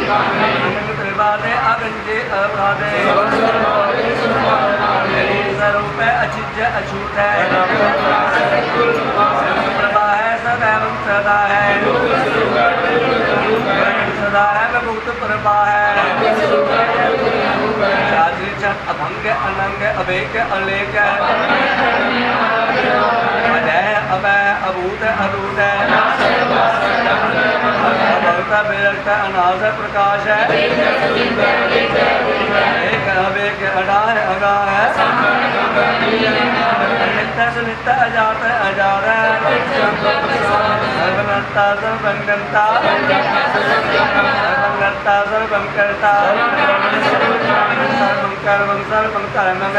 त्रिवादे अगंजे अबाधे स्वरूप अचिज्य अछूत है, प्रभा है सदैव सदा है, सदा है विभूत प्रभा है, अभंग अनंग अभेक अलेक अजय अभय अभूत अरूढ़ अभवता विरक्त अनाथ प्रकाश है, एक अवेक अडा है अगा है, नित्य सुनित्य अजात अजार है, सर्वनता सर्वंगता सर्वंगता सर्वंकर्ता सर्वं सर्वं कर्मं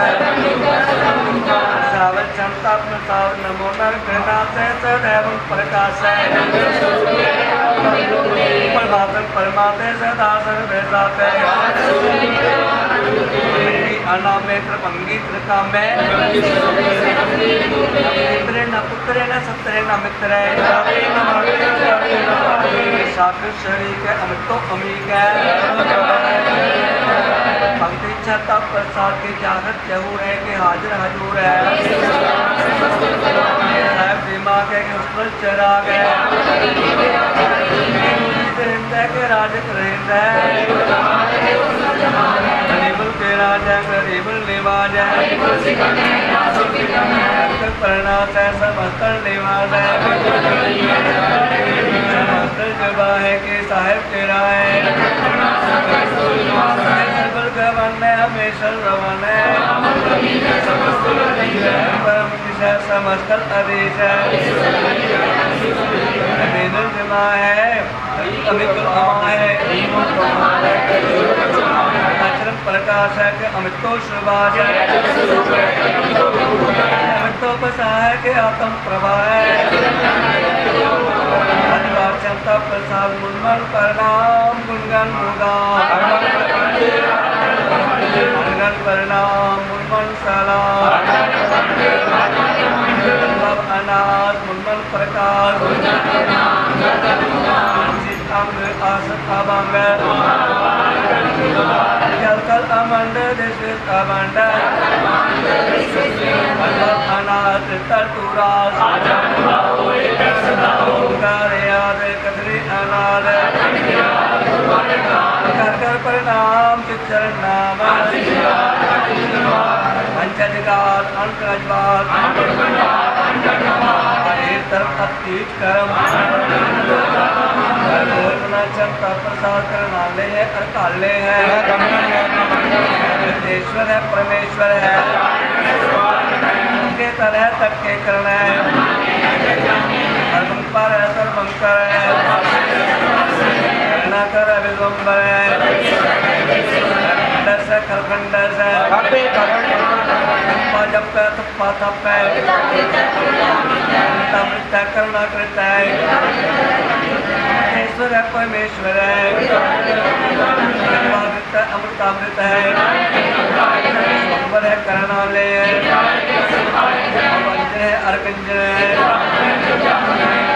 सावच्छन्ता प्रसाद नमो नर कृतासे सदैव प्रकाश परमात्म परमात्मे सदा सर्वेदाते अनामे त्रिभंगी त्रिकामे इंद्रे न पुत्रे न सत्रे न मित्रे साक्षर शरीक अमितो अमीक भक्ति छता प्रसाद के जागत जहूर है कि हाजिर हजूर है, दिमाग है कि उस चराग है, के राज करेंद है, गरीबुल के राजा गरीबुल निवाज है, प्रणाश है समस्तर निवाज है, समस्तर जबा है कि साहिब तेरा है, गवन है हमेशा रवन है, परम दिशा समस्तर आदेश है, जमा है अमित है, अचरम प्रकाश है कि अमितो श्रवाज है, अमितो बसा है कि आत्म प्रभा है, चंता प्रसाद मुन्मन प्रणाम गुणगन मुदान गुणगन प्रणाम मुन्मन सलाम अनाथ मुन्मन प्रकाश अंग आसत अभंग जल कल अमंड देश अमंड अनाथ तरतुरास याद कथरी अनाथ कर कर प्रणाम चरण नाम पंचजगात अंतरजवात तीर्थ कर्म चंता प्रसाद करना ले है अरकाले है, ईश्वर है परमेश्वर है, के तरह तक के करना है, सर्वंकर है सर्वंकर है, करना कर अभिगंबर है, खंडस है खलखंडस है, जब का थप्पा थप है, मृत्या करुणा करता है, ईश्वर है परमेश्वर है, अमृतामृत है, है करनाले है, है अर्कंजन है,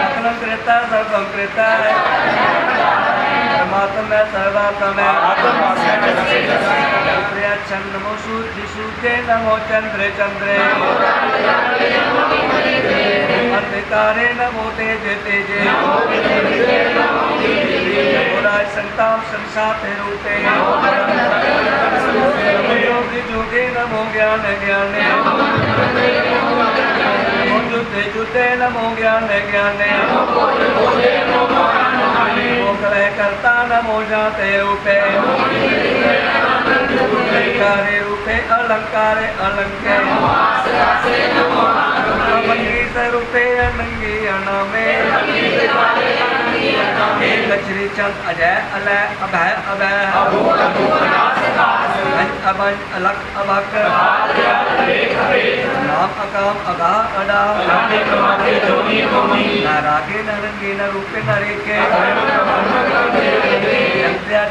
अकलंकृता सर्वंकृता है, परमात्म है सर्वात्म है, नमो सूर्य सूर्य नमो चंद्रे चंद्रे अंधकारे नमो तेजे तेजे राज संताप संसाते रूपे योगी जोगे नमो ज्ञान ज्ञाने नमो जुते जुते नमो ज्ञान ज्ञाने मोकले करता नमो जाते रूपे अलंकारे रूपे अलंकारे अलंके अमंगीत रूपे अनंगी अनामे श्री चंद अजय अलय अभय अभय अबन अलक अबक नाम अकाम अगा अडा न रागे न रंगे न रूपे न रेखे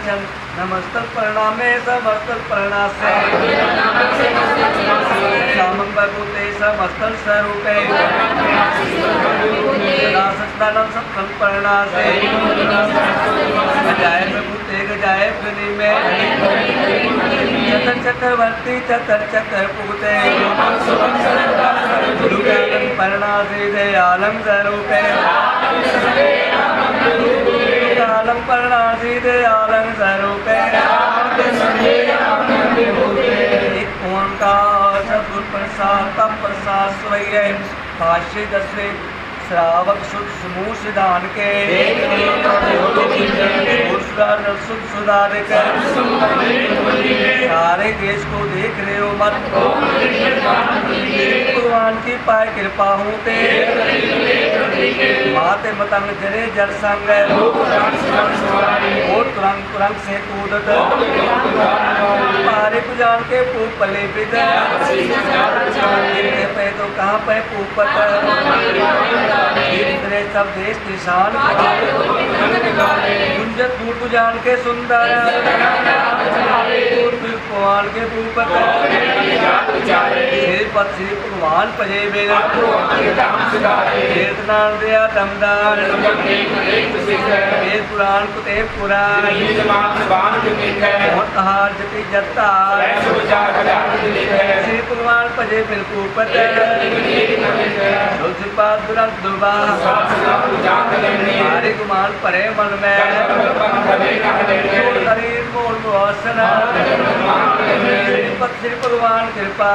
चंद नमस्तक प्रणामे समस्तक प्रणासे श्यामं बभूते समस्तक स्वरूपे दासस्नानं सत्कं प्रणासे गजाय प्रभूते गजाय मंडली में चतर चक्रवर्ती चतर चक्र पुगते परणासी दे आलम स्वरूपे आलम परणासी दे आलम स्वरूपे ओंकार सद्गुरु प्रसाद तप प्रसाद स्वैय भाष्य दसवें श्रावक शुद्ध समूह सिद्धांत के शुद्ध सुधार कर सारे देश को देख रहे हो मत भगवान की पाए कृपा होते माते मतंग जरे जर संग और तुरंग से कूदत पारे पुजान के पूपले पिद पे तो कहाँ पे पूपत सब देश निशान गुंजत दूर पुजान के सुंदर भगवान के भूपत श्री भगवान पजे बेरा दिया दमदार पुराण कुते पुराण हार जति जत्तार श्री भगवान पजे बिल्कुल पत हमारे गुमान परे मन में शरीर मोल वासन श्री भगवान कृपा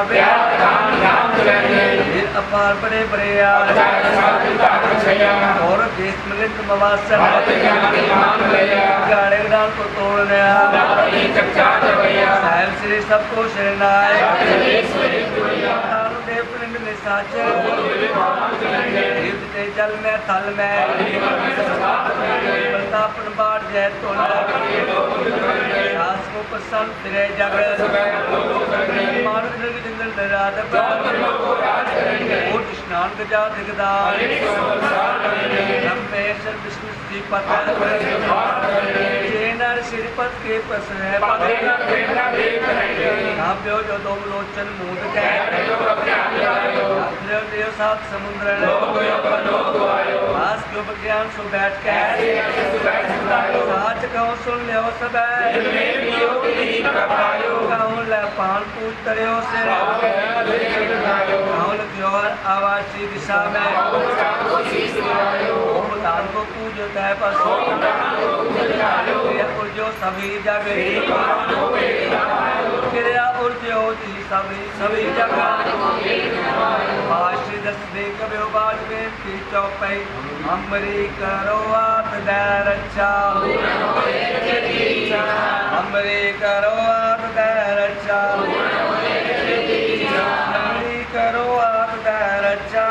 अपार बड़े बड़े और देश मिलित मवासन गाड़े दान को तोड़ने साहिब श्री सबको शरणाए जल में थल में प्रतापन बाढ़ जय तोल को प्रसन्न फिरे जग मारुत जंगल दराद स्नान गजा दिगदार विष्णु श्रीपत श्रीपत के प्यो जो दो लोचन मूद देव सात समुद्र ज्ञान सु बैठ के साच कहूँ सुन लियो सब पान पूछ करो से आवासी दिशा में भूतान को पूजो तय पशु जो सभी जगह क्रिया उर्जो सभी जगह भाष्य दस देख बाज में चौपाई हमरी करो आप दैर अच्छा हमरी करो आप दैर अच्छा हमरी करो आप दैर अच्छा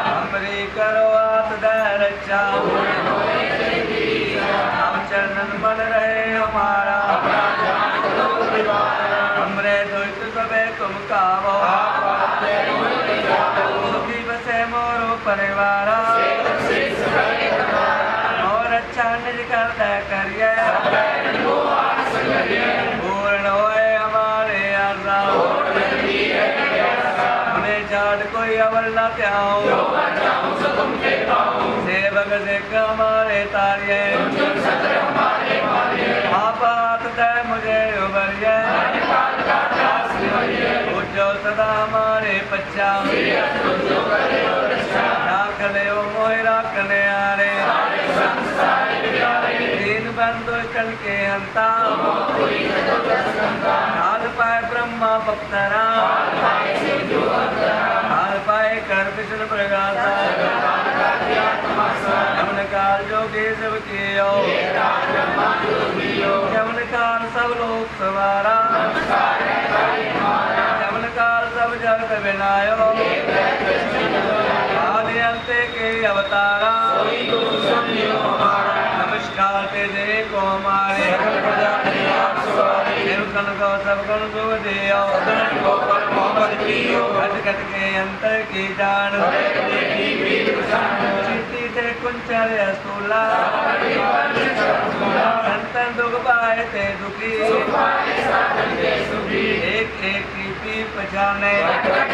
हमरी करो आप दैर अच्छा हम चरणन बन रहे हमारा हमरे दुष्ट सबे तुम कावो सुखी बसे मोरो परिवार और अच्छा निज कर दे करिए पूर्ण होए हमारे आशा हमें झाड़ कोई अवल न त्याओ सेवक से हमारे तारिये आप हाथ दे मुझे उबरिए उज्जो सदा हमारे बच्चा राखले ओ मोहि राखने आरे दीन बंधु कल के हंता हाल पाए ब्रह्मा बप्तरा हाल पाए कर विष्णु प्रगाता यमन काल जोगे सब कियो यमन काल सब लोग सवारा यमन काल सब जगत विनायो आदि अंत के अवतारा नमस्कार तेरे को हमारे कन को सब गण को दियो घट घट के अंतर की जान ते कुंचर स्थूला संतन दुख पाए ते दुखी एक एक की पहचाने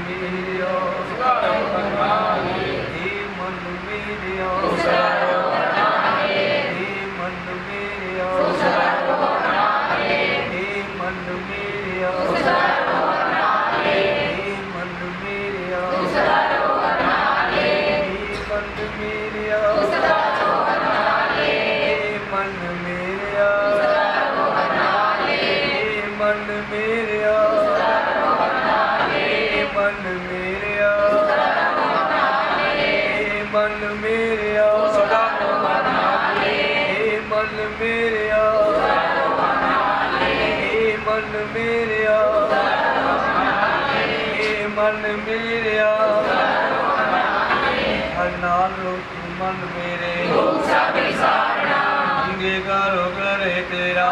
मेरियो हे मन मेरियो हे मन मेरियो हे मन मेरियो हे मन मेरियो हे मन मेरियो हे मन मेरियो मन मेरियो मन मेरियो मन मेरियो मन मेरियो मन मेरियो मन मेरियो हर नाल रो तू मन मेरे अंगीकारो करे तेरा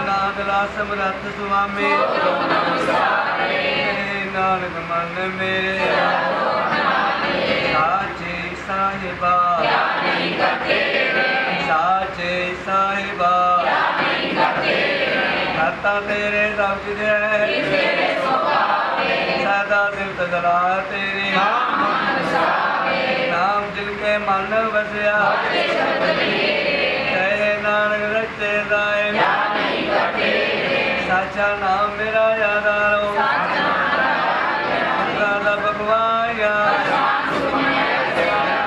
नादला समरथ स्वामी नानक मन मेरे साचे साहिबा साचे साहिबा दाता तेरे सब कुछ है सदा सिफत सलाह तेरी नाम जिनके मन बसया कहे नानक रचे दाए साचा नाम मेरा यादारो सब भगवाया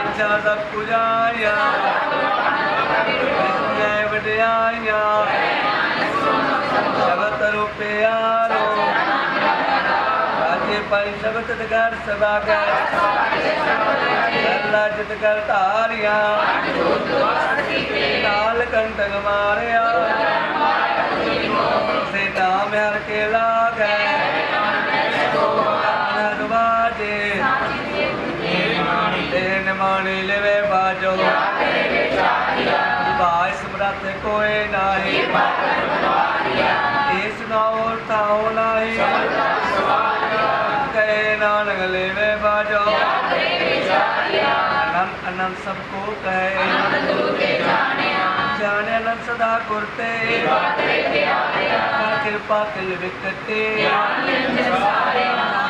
इच्छा सब पुजाया वड्याया शबत रुपयारो राजे पर शबत कर सभा कर लाजत कर तारिया ताल कंटक मारिया से नाम हर के लाग बाजे तेन मानी लेवे बाजो भाई समरथ कोई नाही ये सुनाओ ताओ नाही कहे नानक लेवे बाजो अनंत अनंत सबको कहे जाने अनंत सदा गुरते कृपा किल विकटे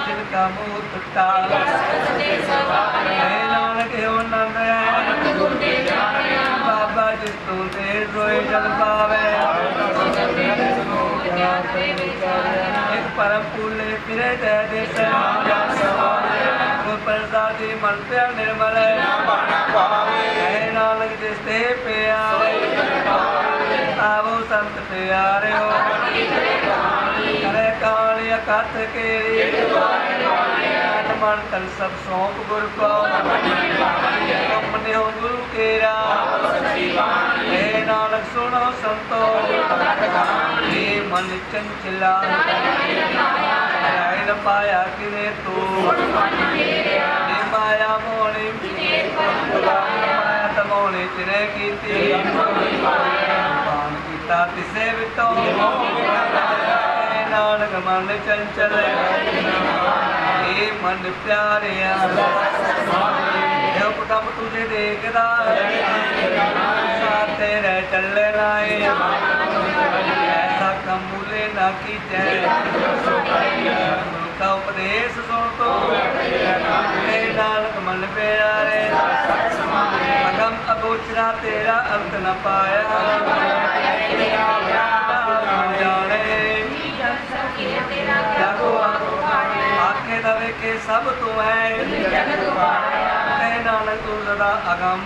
जिनका मुँह टूटा नानक हो नंद बाबा जिस तू दे रोए जल पावे एक परम फूले फिरे जय देश प्रसादी मन पे निर्मल नानक जिस ते पे आवो संत प्यारे हो करे काली कथ के मन तन सब सौंप गुर को अपने हो गुरु केरा हे नानक सुनो संतो हे मन चंचला न पाया किने तू हे माया मोनी माया तमोनी तिने कीती पान कीता तिसे वितो नानक मन चंचल हे मन प्यारे जब कब तुझे देखता साथ तेरे चले नाए ऐसा कम मूले ना की जय का उपदेश सुन तो हे नानक मन प्यारे अगम अगोचरा तेरा अंत न पाया जाने आखे दवे के सब तू है नानक तू सदा अगम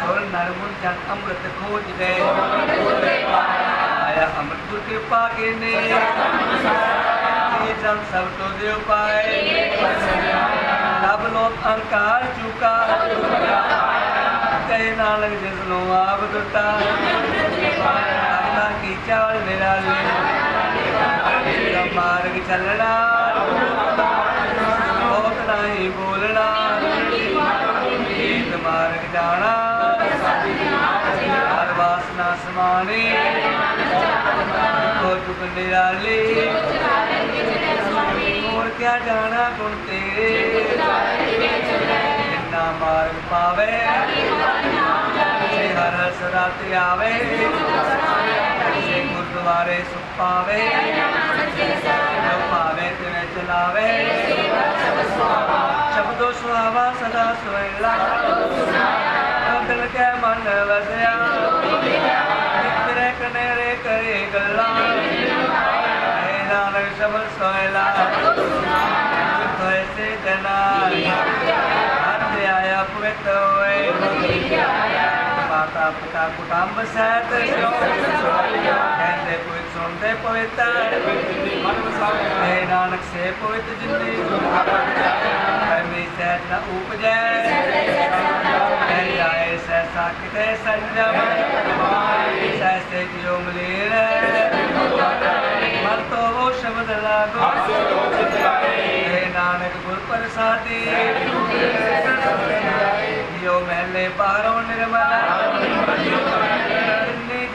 सुर नर जन अमृत खोज गए आया अमृत कृपा के ने जन सब तो देव पाए सब लोग अहंकार चुका कहे नानक जिस लो आप दुटा अल्लाह की चाल निराले मार्ग चलना बहुत नहीं बोलना मार्ग जाना हर वासना समानी दुख निराली और क्या जाना गुण तेरे जिन्ना मार्ग पावे हर हर सदा आवे गुर गुरुद्वारे सुख पावे जो पावे तिवें चलावे शब्दो सुहावा सदा सुहेला दिल के मन वसया तेरे कनेरे करे गल्ला नानक शब्द सोहेला से जना आया पवित्र होए माता पिता कुटुंब सहित कहते पवित्र सुनते पवित्र हे नानक से पवित्र जिंदगी में सहज न उपजे जाए सहसा किते संयम सहसे जो मलीन मन तो वो शब्द लागो हे नानक गुर प्रसादी यो महले बारों निर्मला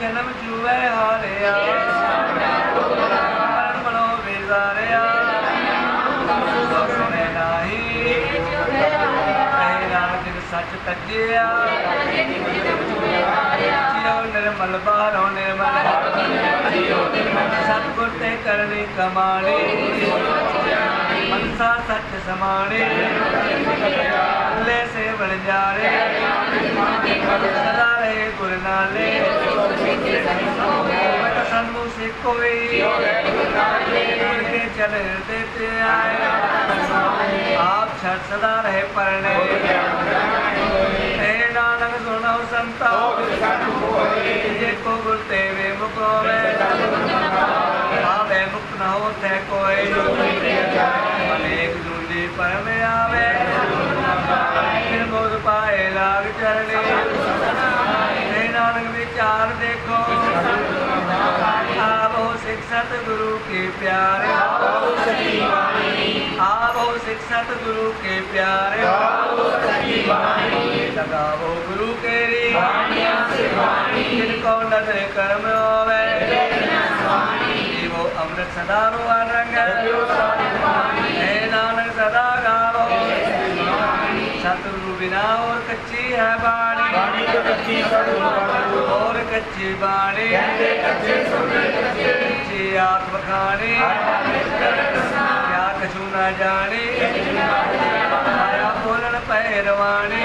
जन्म जुए हारिया मनो बेजारिया सुने नाही नानक सच तजिया जियो निर्मल बारों निर्मल सतगुर ते करनी कमाणी मनसा सच समाणे अल्ले से बन जा रे सदा रहे गुर नाले सन्मु से कोई गुर के चल देते आए आप छठ सदा रहे परने हे नानक सुनो संता जे को गुर तेवे मुको में आवे मुक्त न होते कोई अनेक दूली पर में आवे फिर मोद पाए लाग चरणे हे नानक विचार देखो आवो सिख सतगुरु के प्यारे आवो सिख सतगुरु के प्यारे लगावो गुरु केरी जिनको नजर कर्म होवे वो अमृत सदा रुआ रंग हे नानक सदा गावो सतगुरु बिना और कच्ची है बाणी और कच्ची बाणी कच्ची आंख बखानी क्या कछु न जाने आया बोलन पैरवानी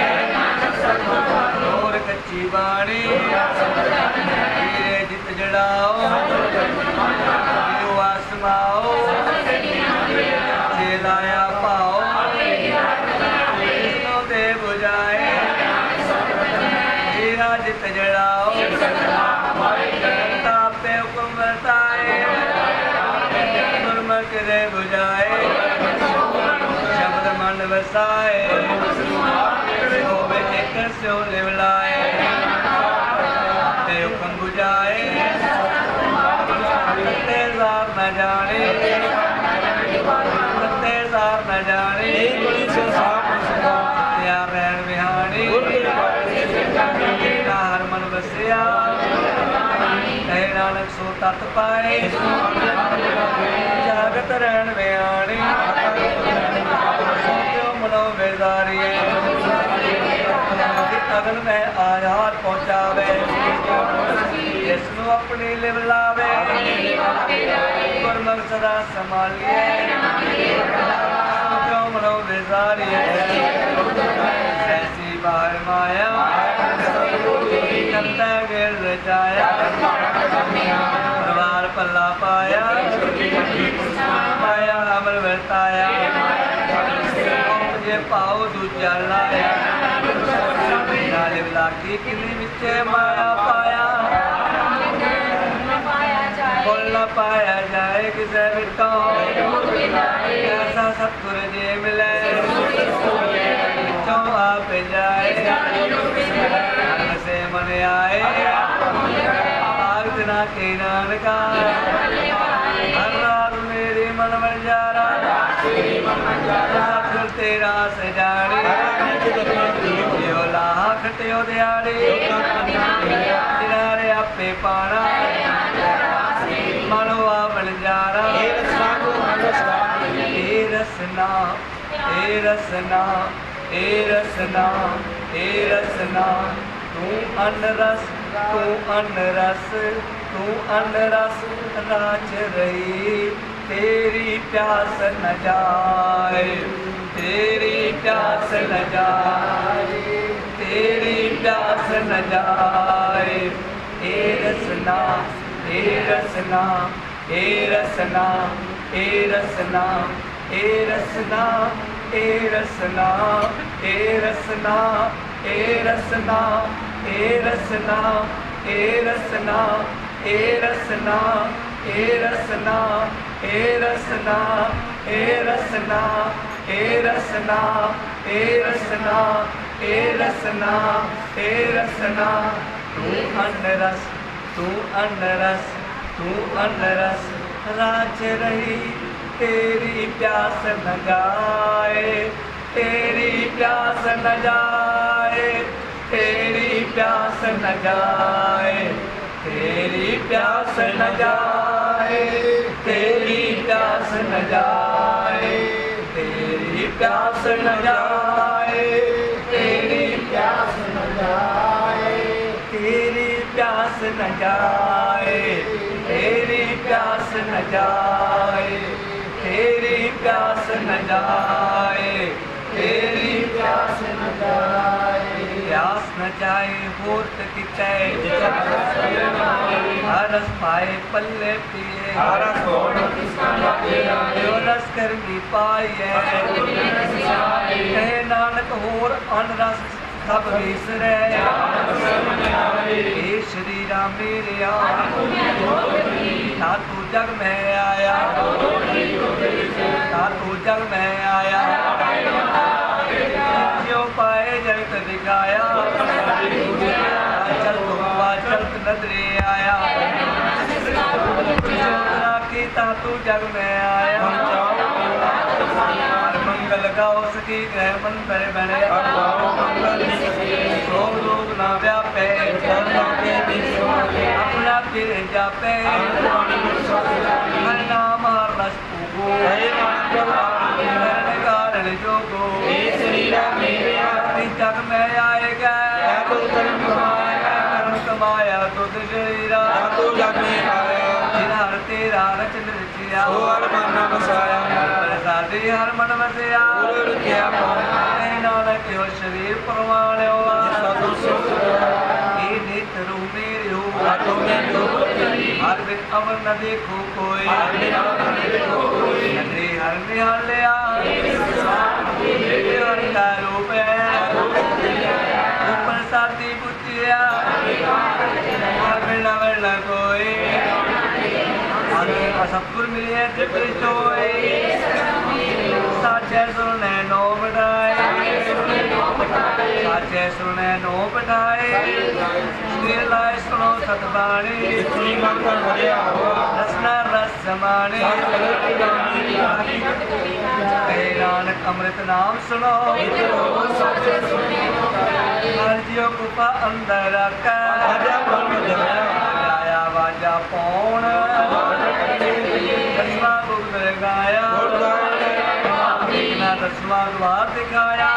और कच्ची बाणी जित जड़ाओ आसमाओ लाया पाओ दे बुझाए हीरा जित जड़ाओ तापे हुक्म बरताए गुरमुख रे बुझाए शब्द मन बसाए एक स्यो लिवलाए हुक्म बुझाए तेजार न जाने तेजार न जाने त्यार रैन बिहानी हर मन बसिया हे नानक सो तत पाए जागत रैन बिहानी मनो बेदारी अगल में आधार पहुँचावे इसनु अपनी लिव लावे गुरमुख सदा संभालिए जो मनो बेजारिए ऐसी बाहर माया कंता गिर रचाया दरबार पल्ला पाया पाया अमल बरताया मुझे पाओ दूजा लाया लागी किन्नी विचे माया पाया बोल पाया जाए किसे बिटो ऐसा सतगुर जी मिले जो आप जाए से मन आए आग दिना के नानका हर रात मेरी मन बन जा रहा तेरा सजाने यो लाख त्यो दियाड़े दिनारे आपे पाना मनवा बन जा रहा रसना ए रसना ए रसना ए रसना तू अन रस तू अनरस राज रही, तेरी प्यास न जाए, तेरी प्यास न जाए, तेरी प्यास न जाए। ए रसना, ए रसना, ए रसना, ए रसना, ए रसना, ए रसना, ए रसना, ए रसना, ए रसना, ए रसना, ए रसना, ए रसना, ए रसना, ए रसना, ए रसना, ए रसना, ए रसना, ए रसना। तू अनरस, तू अनरस, तू अनरस राज रही, तेरी प्यास न जाए, तेरी प्यास न जाए, तेरी प्यास न जाए, तेरी प्यास न जाए, तेरी प्यास न जाए, तेरी प्यास न जाए, तेरी प्यास न जाए, तेरी प्यास न जाए, तेरी प्यास न जाए, तेरी प्यास न जाए, तेरी प्यास न जाए। प्यास न जाए होत की चाय, हरस पाए पल्ले पिए, जो रस करनी पाए। कहे नानक होर अनरस सब विसरे, हे श्री राम मेरे ना तू जग में आया, ना तू जग में आया, जो पाए जगत दिखाया, चल तुम चलत नजरे आया, कीता तू जग में आया। मंगल गाओ सकी ग्रह मंदिर बने, लोग लोग ना व्यापे, अपना फिर जापे, हर नाम हर रस पूगो, कारण जोगो, जग में आएगा कमाया तो शरीरा, हर तेरा रचन रचिया, प्रसादी हर मन बसिया, नानक हो शरीर प्रमाण नेत्र मेरे हो, हर बिन अमर न देखो कोई, नगरी हर निहाल लिया, हर का रूप है, ऊपर साथी बुद्धिया, मिलना मिलना कोई, सतगुर मिले साचे सुने नो बढ़ाए, साचे सुने नो बढ़ाए, लाए सुनो सतबाणी, रसना रस समाने, नानक अमृत नाम सुनो, हर जियो कृपा अंदर रखा, वाजा पौन दसवा गुप्त गाया, दसवा द्वार दिखाया,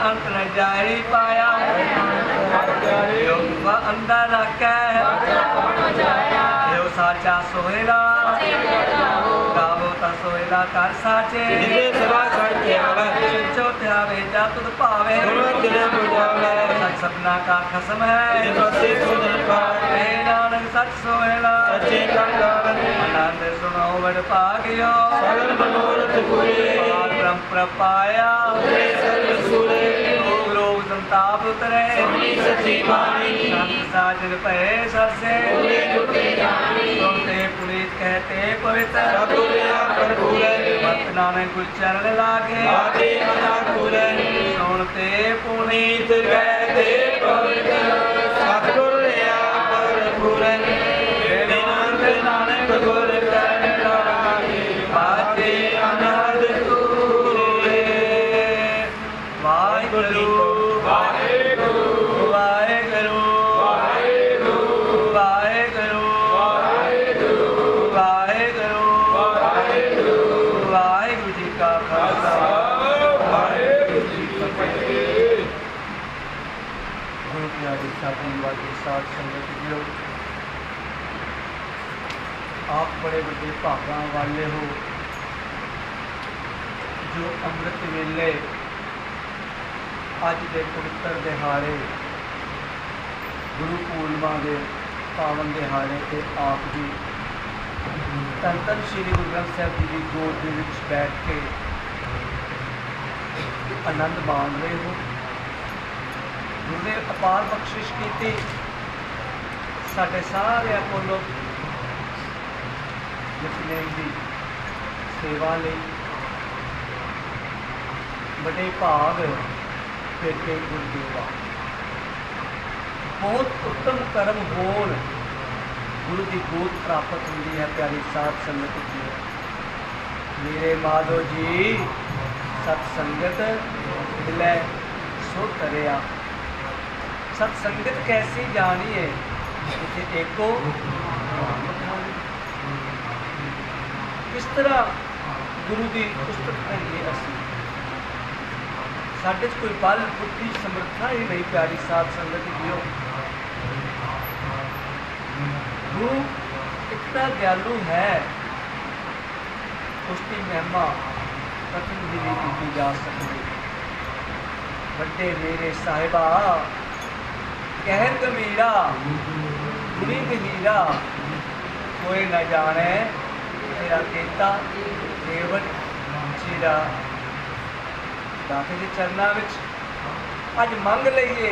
अंत न जाई पाया, योग अंदर रखे, यो साचा सोहेला, गावो ता सोहेला कर साचे, चौथा बेटा तुद पावे, सच सपना का खसम है, नानक सच सोहेला, आनंद सुनो बड़ पागियो, ब्रह्म प्रपाया, लोग लोग संताप उतरे, संत साजन पे सरसे, सुनते पुनीत कहते पवित्र, नानक कुल चरण लागे, सुनते पुनीत कहते पवित्र, सतगुर नानक गुर बाजे अनाद तूरे। वाहिगुरु वाहिगुरु वाहिगुरु वाहिगुरु वाहिगुरु वाहिगुरु वाहिगुरु जी का खालसा वाहिगुरु जी की फतेह। गुरु प्यारे साडी वाली साध संगत जियो, आप बड़े बड़े भागां वाले हो जो अमृत वेले अज के पवित्र दिहाड़े गुरु पूर्णिमा के पावन दिहाड़े ते आप जी धन धन श्री गुरु ग्रंथ साहिब जी की गोद के विच बैठ के आनंद माण रहे हो। गुरु ने अपार बख्शिश की साढ़े सारे कोलों नितनेम की सेवा लई बड़े भाग पेटे गुरुदेवा। बहुत उत्तम कर्म होण गुरु की गोद प्राप्त होती है। प्यारी साध संगत जी, मेरे माधो जी सत्संगत मिले सो तरिया। सत्संगत कैसी जानी है इसे एको किस तरह गुरु की पुस्तक करिए असी साढ़े कोई बल बुद्धि समर्था ही नहीं। प्यारी साध संगत जियो, गुरु इतना दयालु है, उसकी महिमा कथन भी नहीं की जा सकती। बड़े मेरे साहिबा कहर गमीरा गुरी गहीरा, कोई न जाने तेरा केता केवट चीरा। दाते के चरणा विच अज मंग लईए,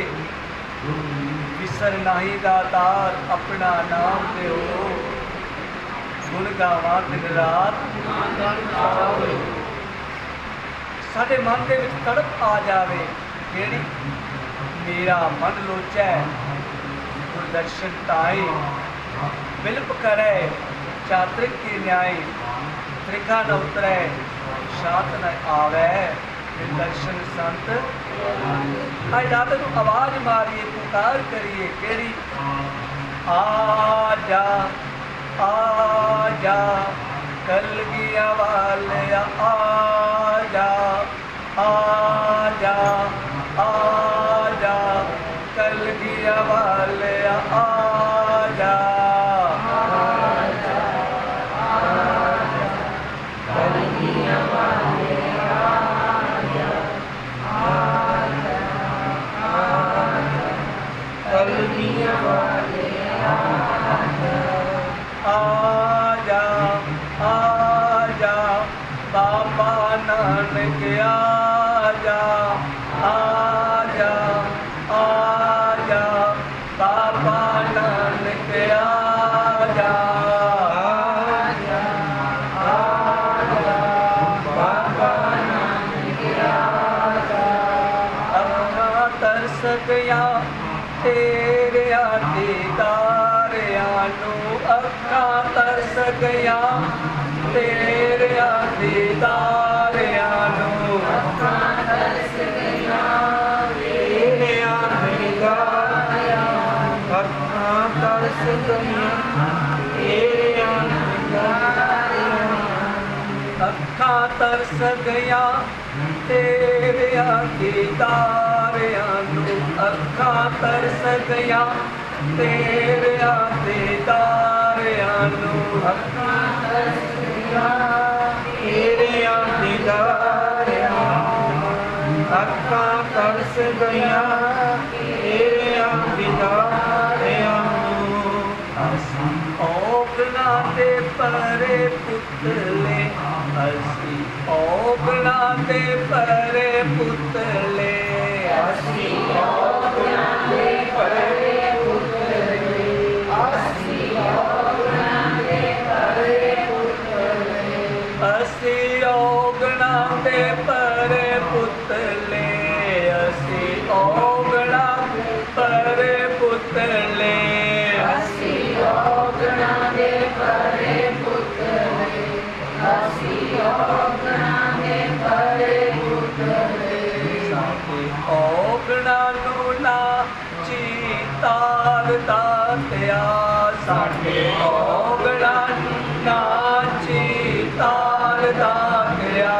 विसर नाही दातार अपना नाम देओ। गुण गावां दिन रात साडे मन दे विच तड़प आ जावे, केड़ी मेरा मन लोचै गुरदर्शन ताई। बिलप करे चातरिक की न्याय, त्रिखा न उतरै शात न आवे। दर्शन संत अज रात नूं आवाज मारिए, पुकार करिए, केड़ी आ जा आ जा कलगियां वाले आ जा आ जा आ जा कलगियां वाले आ जा। बाबा नानक आजा आजा आजा, बाबा नानक आजा आजा आजा, बाबा नानक आजा। अखा तरस गया तेरे दीदारिया नू, अखा तरस गया तेरे दीदारिया नू। अखा तरस गया तेरे दीदारिया, अखा तरस गया तेरे दीदारिया। अखा तरस गया तेरे दीदारिया नू, अखा तरस गया तेरे दीदारिया नू। अखा तरस गया तेरे दीदारिया, अखा तरस गया तेरे दीदारिया नू। असी औगना दे परे पुतले, असी औगना दे परे पुतले, असी औगना दे परे पुतले, असी औगना दे परे पुतले, असी औगना दे परे पुतले, असी औगना परे पुतले, असी औगना दे परे पुतले, असी औगना दे परे पुतले। साडे औगना नू ना चीतार दातिया, साडे औगना नू ना चीतार दातिया,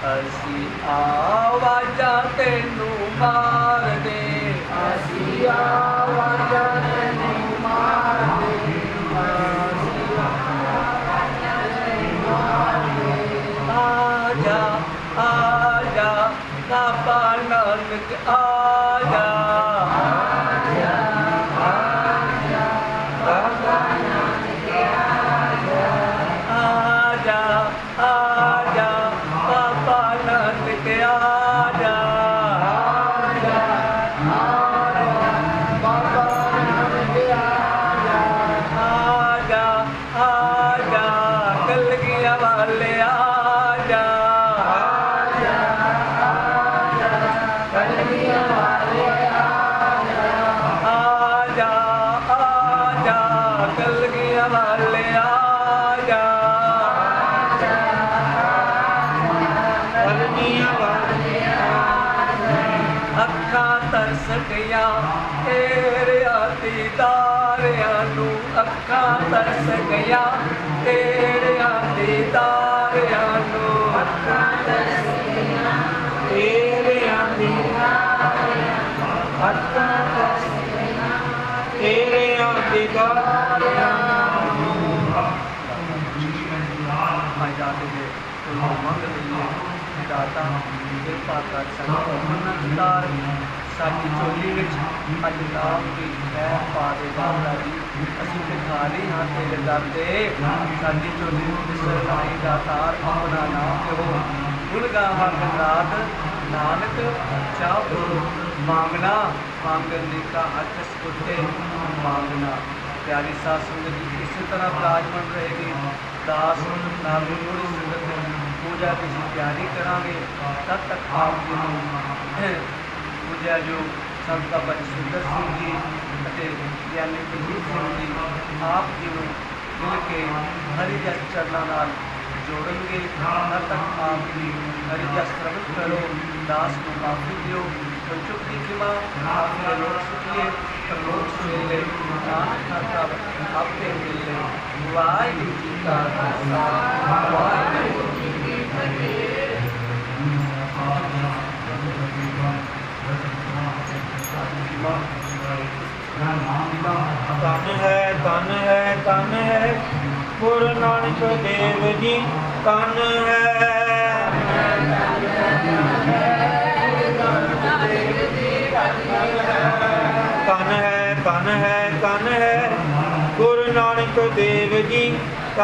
ਅਸੀਂ ਆਵਾਜ਼ਾਂ ਤੈਨੂੰ ਮਾਰਦੇ, ਅਸੀਂ ਆਵਾਜ਼ਾਂ ਤੈਨੂੰ ਮਾਰਦੇ, ਅਸੀਂ ਆਵਾਜ਼ਾਂ ਤੈਨੂੰ ਮਾਰਦੇ। ਆਜਾ ਆਜਾ ਬਾਬਾ ਨਾਨਕ ਆਜਾ, ਆਜਾ ਆਜਾ ਬਾਬਾ ਨਾਨਕ ਆਜਾ, ਆਜਾ ਆਜਾ ਬਾਬਾ ਨਾਨਕ ਆਜਾ, ਆਜਾ ਆਜਾ ਬਾਬਾ ਨਾਨਕ ਆਜਾ, ਆਜਾ ਆਜਾ ਕਲਗੀਆਂ ਵਾਲੇ ਆਜਾ, ਆਜਾ ਆਜਾ ਕਲਗੀਆਂ ਵਾਲੇ ਆਜਾ, ਆਜਾ ਆਜਾ ਕਲਗੀਆਂ ਵਾਲੇ ਆਜਾ, ਕਲਗੀਆਂ ਵਾਲੇ ਆਜਾ। ਅੱਖਾਂ ਤਰਸ ਗਈਆਂ ਤੇਰਿਆਂ ਦੀਦਾਰਿਆਂ ਨੂੰ, ਅੱਖਾਂ ਤਰਸ ਗਈਆਂ ਤੇਰਿਆਂ ਦੀਦਾਰਿਆਂ ਨੂੰ, ਅੱਖਾਂ ਤਰਸ ਗਈਆਂ ਤੇਰਿਆਂ ਦੀਦਾਰਿਆਂ ਨੂੰ, ਅੱਖਾਂ ਤਰਸ ਗਈਆਂ ਤੇਰਿਆਂ ਦੀਦਾਰਿਆਂ ਨੂੰ। ਮਾਇਆ ਦੇ ਮੰਗ ਲਈਏ ਦਾਤਾ ਕਿਰਪਾ ਕਰ ਸਾਡੀ ਮੰਨਤ ਤਾਰ, ਸਾਡੀ ਝੋਲੀ ਵਿੱਚ ਅੱਜ ਨਾਮ ਦੀ ਖੈਰ ਪਾ ਦੇ ਬਾਬਾ ਜੀ। ਅਸੀਂ ਭਿਖਾਰੀ ਹਾਂ ਤੇਰੇ ਦਰ ਤੇ, ਸਾਡੀ ਝੋਲੀ ਵਿੱਚ ਸਰਨਾਈ ਦਾ ਤਾਰ ਆਪਣਾ ਨਾਮ ਦਿਓ। ਗੁਣ ਗਾਵਾਂ ਦਿਨ ਰਾਤ ਨਾਨਕ ਚਾਹੋ ਮੰਗਣਾ, ਮੰਗਣ का हथ स्कुटे मांगना। प्यारी साध संगत जी इसी तरह विराजमान रहेगी। दास नाल थोड़ी संगत पूजा की तैयारी करांगे, तब तक आप जी पूजा जो संत बाबा सुंदर सिंह जी ਅਤੇ ਗਿਆਨੀ ਪ੍ਰਦੀਪ ਸਿੰਘ ਜੀ ਆਪ ਜੀ ਨੂੰ ਮਿਲ ਕੇ ਹਰੀ ਜਸ ਚਰਨਾਂ ਨਾਲ जोड़ेंगे। तब तक आप जी हरि जस श्रवण करो, दास को माफी दियो, तो चुप की क्षमा आपने लोग सुखिए तो लोग सुन ले, नानक खाता आपके मिल ले। वाहिगुरू जी का खालसा, वाहिगुरू जी की फतेह। तन है गुरु नानक देव जी, तन है तन है गुरु नानक देव जी,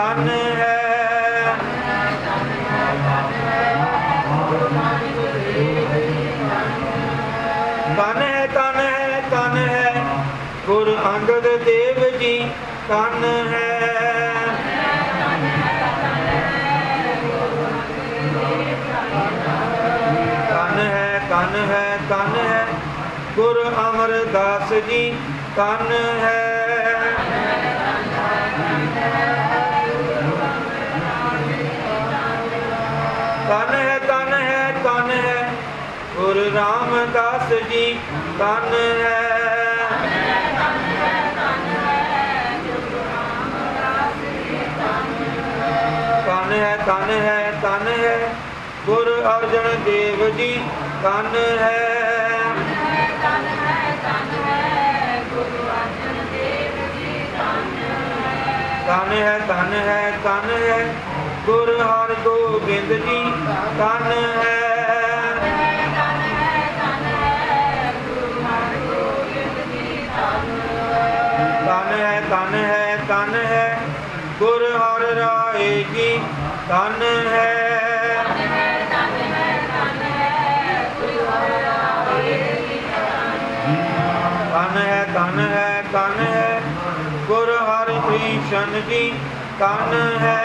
तन है तन है गुरु अंगद देव जी, तन है तन है गुरु अमरदास जी, तन है तन है गुरु रामदास जी, तन है तन है गुरु अर्जन देव जी, तन है तन है गुरु हर गोबिंद जी, तन है तन है गुरु हर राय जी, तन है तन है गुरु हरि कृष्ण जी, तन है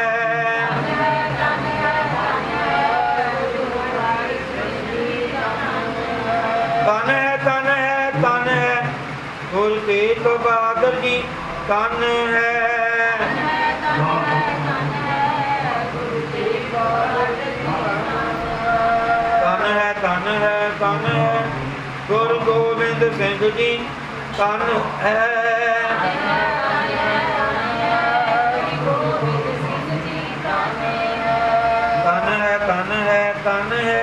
तन है गुरु तेग बहादुर जी, तन है तन है गुरु गोबिंद सिंह जी, तन है तन है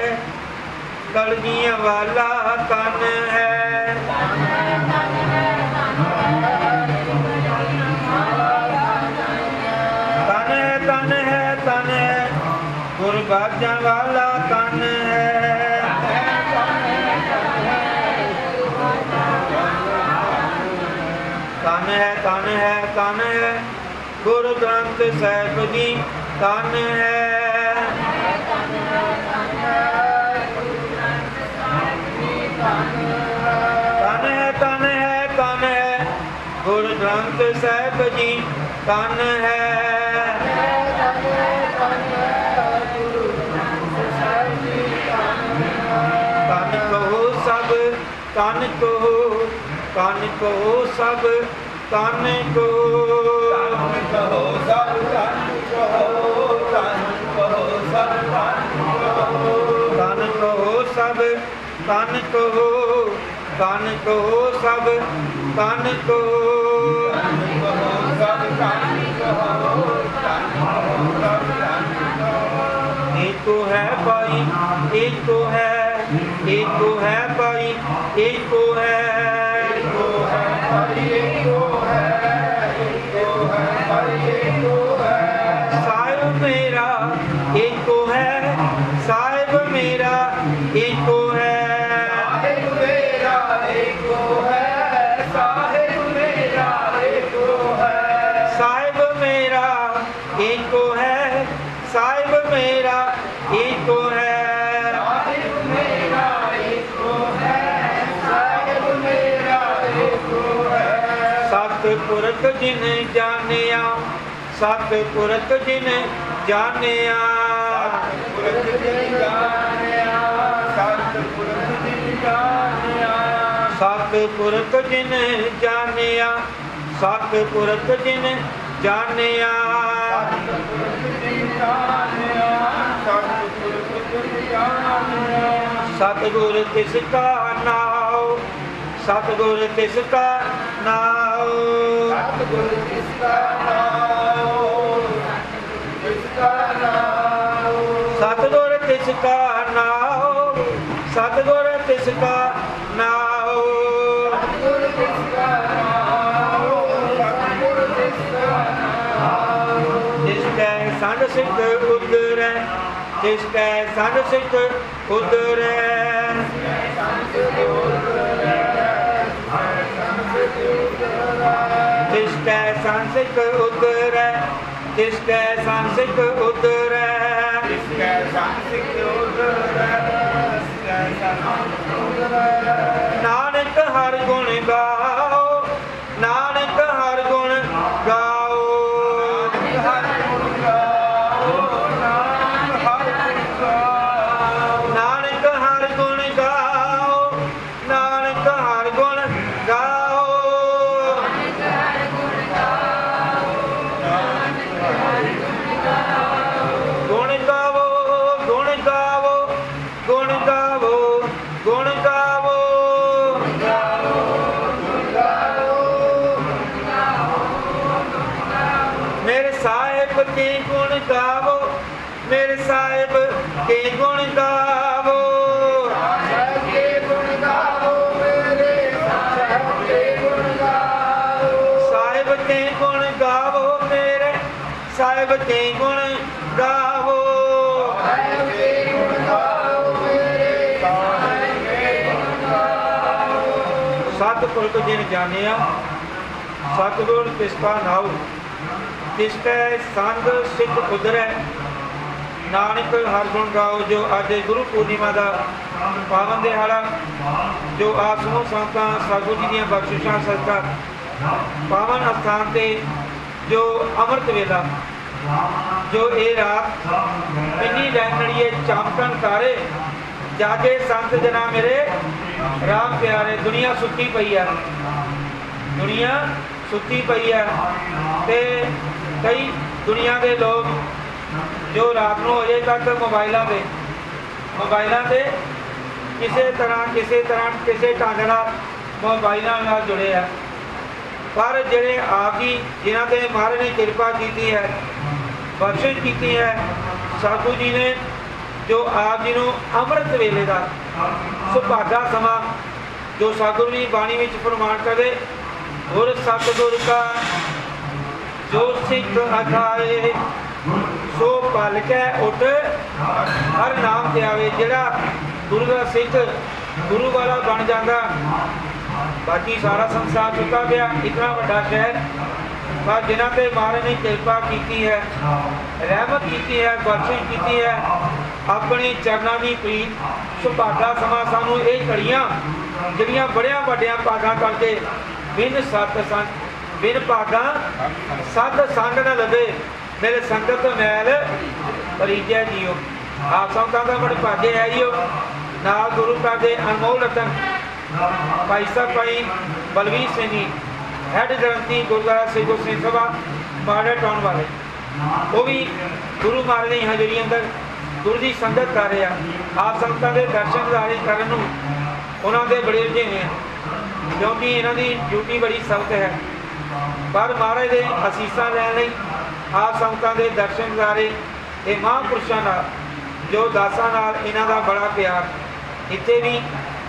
कलगियां वाला तन है। तन है तन है तन है गुरबाजां वाला तन है। तन है गुरु ग्रंथ साहिब जी तन है। तन है गुरु ग्रंथ साहिब जी तन है। तन कहो सब तन कहो तन कहो सब तन कहो सब तन कहो तन कहो सब तन कहो सब तन कहो तन कहो सब तन कहो सब तन कहो एक तो है भाई एक तो है भाई एक तो है साहिब मेरा एक तो है साहिब मेरा एक तो है साहिब मेरा एक तो है साहिब मेरा एक तो है साहिब मेरा एक तो है सतपुरख जिन जानिया सतपुरख जिन जानिया सतपुरख जिन जानिया सतपुरख जिन जानिया सतगुर तिसका नाम सतगुर तिसका नाम सतगुर तिसका नाम सतगुर तिसका नाम सतगुर तिसका नाम जिसकै संग सिख उतरै जिसकै संग सिख उतरै जिसकै संसिक उतरै जिसकै संसिक उतरै जिसकै संसिक उतरै नानक हर गुण गाओ नानक हर गुण गाओ नानक हर गुण गाओ नानक हर गुण गाओ गुण गावो गुण गावो गुण गावो गुण गावो मेरे साहिब के गुण गावो मेरे साहिब के गुण गावो साहिब के गुण गावो मेरे साहिब के गुण गावो साहिब के गुण गावो मेरे साहिब के गुण गावो साहिब के गुण गावो मेरे साहिब के गुण गावो सतपुरख जिन जानिया सतगुर तिसका नाम तिसकै संग सिख उतरै नानक हर गुण गाओ। जो अज गुरु पूर्णिमा का पावन दिहाड़ा जो आसमों संतां साधु जी ਦੀਆਂ बख्शिशां सदका पावन अस्थान से जो अमृत वेला जो ये रात इन्नी रैनड़िए चमकन तारे जागे संत जना मेरे राम प्यारे दुनिया सुती पई है दुनिया सुती पई है ते कई दुनिया के लोग जो रात को अजे तक मोबाइलों से किसी तरह किसी ढंग नाल मोबाइलों नाल जुड़े हैं पर जिहड़े आप जी जिन्हां ते महाराज ने कृपा की है बख्शिश की है साधु जी ने जो आप जी नूं अमृत वेले का ਸੁਭਾਗਾ ਸਮਾਂ ਜੋ ਸਤਿਗੁਰੂ ਦੀ ਬਾਣੀ ਵਿੱਚ ਫਰਮਾਨ ਕਰਦੇ, ਗੁਰ ਸਤਿਗੁਰ ਕਾ ਜੋ ਸਿੱਖ ਅਖਾਏ ਸੋ ਪਲ ਕੇ ਉੱਠ ਹਰ ਨਾਮ ਤੇ ਆਵੇ। ਜਿਹੜਾ ਗੁਰੂ ਦਾ ਸਿੱਖ ਗੁਰੂ ਵਾਲਾ ਬਣ ਜਾਂਦਾ, ਬਾਕੀ ਸਾਰਾ ਸੰਸਾਰ ਚੁੱਕਾ ਪਿਆ, ਇਤਨਾ ਵੱਡਾ ਸ਼ਹਿਰ, ਪਰ ਜਿਨ੍ਹਾਂ ਤੇ ਮਹਾਰਾਜ ਨੇ ਕਿਰਪਾ ਕੀਤੀ ਹੈ, ਰਹਿਮਤ ਕੀਤੀ ਹੈ, ਬਖਸ਼ਿਸ਼ ਕੀਤੀ ਹੈ, ਆਪਣੇ ਚਰਨਾਂ ਦੀ ਪ੍ਰੀਤ ਸੁਭਾਗਾ ਸਮਾਂ ਸਾਨੂੰ ਇਹ ਘੜੀਆਂ ਜਿਹੜੀਆਂ ਬੜਿਆਂ ਵੱਡਿਆਂ ਭਾਗਾਂ ਕਰਕੇ ਬਿਨ ਸਤ ਸੰਗ ਬਿਨ ਭਾਗਾਂ ਸਤ ਸੰਗ ਨਾ ਲਵੇ ਮੇਰੇ ਸੰਗਤ ਮੈਲ ਪਰੀਜੈ ਜੀਓ। ਆਪ ਸੰਗਤਾਂ ਦਾ ਬੜੇ ਭਾਗੇ ਹੈ ਜੀਓ। ਨਾਲ ਗੁਰੂ ਘਰ ਦੇ ਅਨਮੋਲ ਰਤਨ ਭਾਈ ਸਾਹਿਬ ਭਾਈ ਬਲਵੀਰ ਸਿੰਘ ਜੀ, ਹੈਡ ਗ੍ਰੰਥੀ ਗੁਰਦੁਆਰਾ ਸ੍ਰੀ ਗੁਰੂ ਸਿੰਘ ਸਭਾ ਮਾਡਲ ਟਾਊਨ ਵਾਲੇ, ਉਹ ਵੀ ਗੁਰੂ ਮਹਾਰਾਜ ਦੀ ਹਾਜ਼ਰੀ ਅੰਦਰ ਗੁਰੂ ਦੀ ਸੰਗਤ ਕਰ ਰਹੇ ਆ। ਆਪ ਸੰਗਤਾਂ ਦੇ ਦਰਸ਼ਨ ਦਿਦਾਰੇ ਕਰਨ ਨੂੰ ਉਹਨਾਂ ਦੇ ਬੜੇ ਰੁਝੇਵੇਂ ਆ, ਕਿਉਂਕਿ ਇਹਨਾਂ ਦੀ ਡਿਊਟੀ ਬੜੀ ਸਖਤ ਹੈ। ਪਰ ਮਹਾਰਾਜ ਦੇ ਅਸੀਸਾਂ ਲੈਣ ਲਈ ਆਪ ਸੰਗਤਾਂ ਦੇ ਦਰਸ਼ਨ ਦਿਦਾਰੇ ਇਹ ਮਹਾਂਪੁਰਸ਼ਾਂ ਨਾਲ ਜੋ ਦਾਸਾਂ ਨਾਲ ਇਹਨਾਂ ਦਾ ਬੜਾ ਪਿਆਰ। ਇੱਥੇ ਵੀ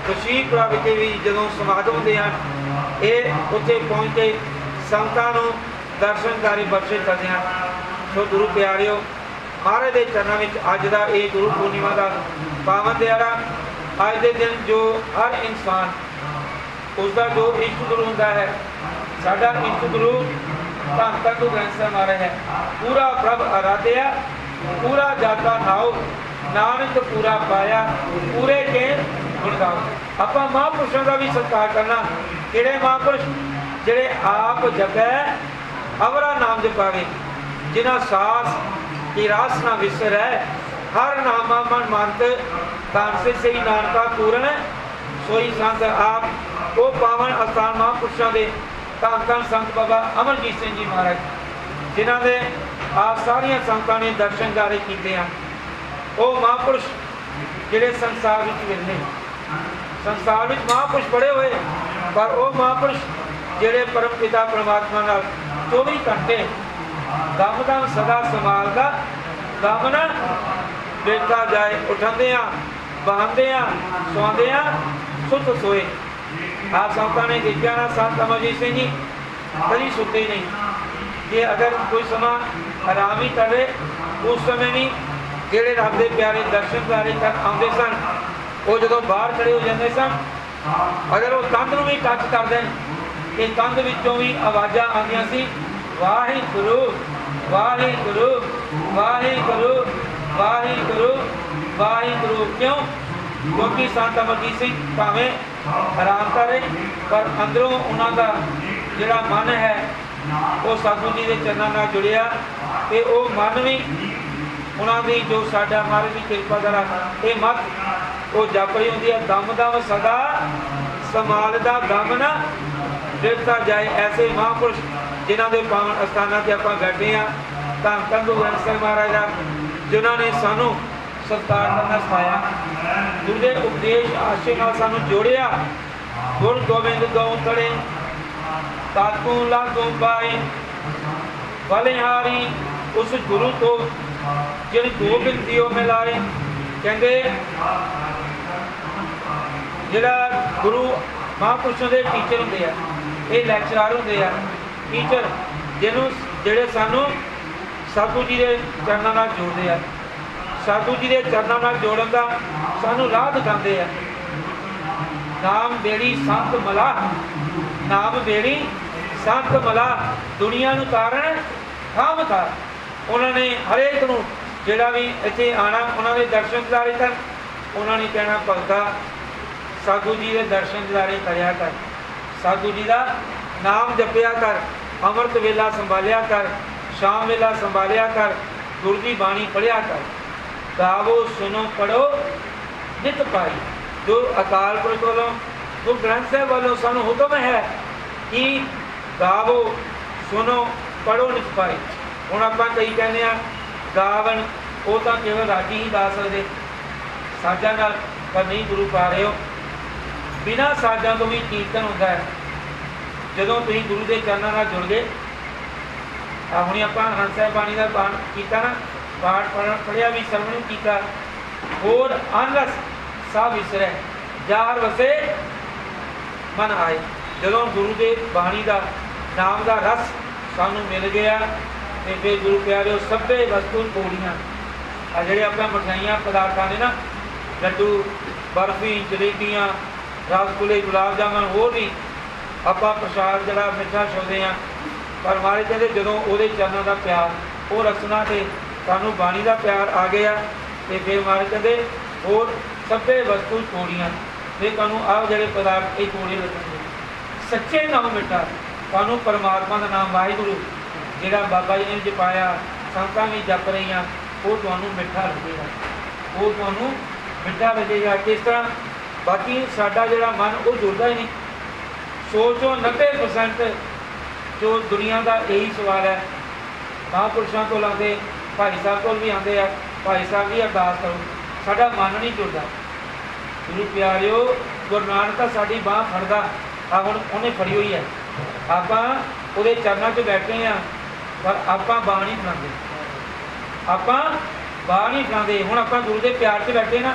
ਖੁਸ਼ੀਪੁਰਾ ਵਿਖੇ ਵੀ ਜਦੋਂ ਸਮਾਗਮ ਹੁੰਦੇ ਹਨ, ਇਹ ਉੱਥੇ ਪਹੁੰਚ ਕੇ ਸੰਗਤਾਂ ਨੂੰ ਦਰਸ਼ਨ ਦਿਦਾਰੇ ਬਖਸ਼ਿਸ਼ ਕਰਦੇ ਹਨ। ਸੋ ਗੁਰੂ ਪਿਆਰਿਓ, ਮਹਾਰਾਜ ਦੇ ਚਰਨਾਂ ਵਿੱਚ ਅੱਜ ਦਾ ਇਹ ਗੁਰੂ ਪੂਰਨਿਮਾ ਦਾ ਪਾਵਨ ਦਿਹਾੜਾ, ਅੱਜ ਦੇ ਦਿਨ ਜੋ ਹਰ ਇਨਸਾਨ ਉਸਦਾ ਜੋ ਇਸ਼ਟ ਗੁਰੂ ਹੁੰਦਾ ਹੈ, ਸਾਡਾ ਇਸ਼ਟ ਗੁਰੂ ਧੰਨ ਧੰਨ ਗੁਰੂ ਗ੍ਰੰਥ ਸਾਹਿਬ ਮਹਾਰਾਜ ਹੈ। ਪੂਰਾ ਪ੍ਰਭ ਆਰਾਧਿਆ ਪੂਰਾ ਜਾਤਾ ਨਾਉ ਨਾਨਕ ਪੂਰਾ ਪਾਇਆ ਪੂਰੇ ਕੇ ਗੁਣ ਗਾਓ। ਆਪਾਂ ਮਹਾਂਪੁਰਸ਼ਾਂ ਦਾ ਵੀ ਸਤਿਕਾਰ ਕਰਨਾ। ਕਿਹੜੇ ਮਹਾਂਪੁਰਸ਼? ਜਿਹੜੇ ਆਪ ਜਪੈ ਅਵਰਾ ਨਾਮ ਜਪਾਵੇ, ਜਿਨ੍ਹਾਂ ਸਾਸ की रास ना विसर है, हर नामा मन मानत तान से सही नानका पूर्ण सोई संत। आप वो पावन अस्थान महापुरुषों के धन धन संत बाबा अमरजीत सिंह जी महाराज, जिन्हों ने आप सारिया संगतां ने दर्शन दिदारे किए हैं। वो महापुरुष जिहड़े संसार में मिलने, संसार में महापुरुष बड़े हुए, पर वो महापुरुष जिहड़े परम पिता परमात्मा नाल 24 घंटे दम दम सदा संभालदा, दम ना देखा जाए, उठाते बहाते सौंदे सुत सोए। आप संगतां ने देखा ना, संत अमरजीत सिंह जी कभी सुते नहीं। जे अगर कोई समा आराम ही करे, उस समय भी जेड़े रब दे प्यारे दर्शन दिदारे कर आउंदे सन, वो जदों बाहर खड़े हो जाते सन, अगर वो कंध नूं भी टच कर देन, ये कंध विचों भी आवाज़ां आउंदियां सी, वाहिगुरु वाहिगुरु वाहिगुरु वाहिगुरु वाहिगुरु। क्यों? क्योंकि संत अमरजीत सिंह भावें आराम करे, पर अंदरों उन्हों का जिहड़ा मन है वो सतगुरु जी के चरणों नाल जुड़िया, तो वो मन भी उन्होंने जो साडा महाराज की कृपा करा ये मत वो जप रही होंगी है, दम दम सदा संभालदा दम ना देखता जाए। ऐसे महापुरुष जिन्हों के पावन अस्थानों से आप बैठे हैं, धन धन गुरु ग्रंथ साहिब महाराज, जिन्होंने सानू सत्कार करना सिखाया, गुरु के उपदेश आशे नाल सानू जोड़िया। गुर गोबिंद गौ खड़े ताकू लागू पाए बलिहारी उस गुरु तो जिन गोबिंद दियो मिलाए। कहते जिहड़ा गुरु महापुरुषों के टीचर होंदे आ, ये लैक्चरार होंदे आ, टीचर जिन्हों जिहड़े सानू सतगुरु जी के चरणों नाल जोड़ते हैं, सतगुरु जी के चरणों नाल जोड़न का सानू राह दिखाते हैं। नाम बेड़ी संत मला, नाम बेड़ी संत मला, दुनिया नूं तारण थाम था। उन्होंने हरेक नूं जिहड़ा भी इत्थे आना, उन्होंने दर्शन दिदारे कर, उन्होंने कहना भगता सतगुरु जी के दर्शन दिदारे करया कर, सतगुरु जी का नाम जपिया कर, अमृत वेला संभालिया कर, शाम वेला संभालिया कर, गुरु की बाणी पढ़िया कर, गावो सुनो पढ़ो नित पाई। जो अकाल पुरख वालों गुरु ग्रंथ साहिब वालों सानू हुक्म है कि गावो सुनो पढ़ो नित पाई। हुण आपां कई कहने गावन वो तो केवल राजी ही गा सकते, साजा नाल पर नहीं गुरु पा रहे हो। बिना साजा तो भी कीर्तन होता है। जदों तुसीं गुरु के चरणों नाल जुड़ गए, हुणे आपां आनंद साहिब बाणी का पाठ कीता ना, पाठ पढ़िया भी सरवण किया, होर अनरस सा विसरै जार वसे मन आए। जदों गुरु के बाणी का नाम का रस सानू मिल गया तो फिर गुरु प्यारे सभे वस्तु पौड़ियाँ आ ਜਿਹੜੇ ਆਪਾਂ ਮਠਿਆਈਆਂ ਪਦਾਰਥਾਂ ਨੇ ਨਾ ਲੱਡੂ बर्फी जलेबियाँ रसगुल्ले गुलाब जामुन होर भी ਆਪਾਂ प्रसाद जरा मिठा छुते हैं पर महाराज कहते जदों ਉਹਦੇ चरणों का प्यार वो रसना तो सानू बाणी का प्यार आ गया तो फिर महाराज कहते होर सभे वस्तु कोड़ियाँ फिर तुहानू आह ਜਿਹੜੇ पदार्थ ये कोड़े लगेंगे सच्चे नाम मिठा तुहानू परमात्मा का नाम वाहिगुरू ਜਿਹੜਾ बाबा जी ने जपाया संगतां भी जप रही वो तुहानू मिठा लगेगा वो तुहानू मिठा लगेगा। किस तरह बाकी साडा जिहड़ा मन वो जुड़ता ही नहीं। सोचो 90% जो दुनिया का यही सवाल है महापुरुषों को लाते भाई साहब को भी आते हैं भाई साहब भी अरदास करो साडा मन नहीं जुड़ता। गुरु प्यारिओ गुरु नानक का साडी बांह फड़दा आ हुण उन्हें फड़ी हुई है आपां उहदे चरणों 'च बैठे हैं पर आपां बांह नहीं फड़ांदे आपां बांह नहीं फड़ांदे। हुण आपां गुरु के प्यार 'च बैठे ना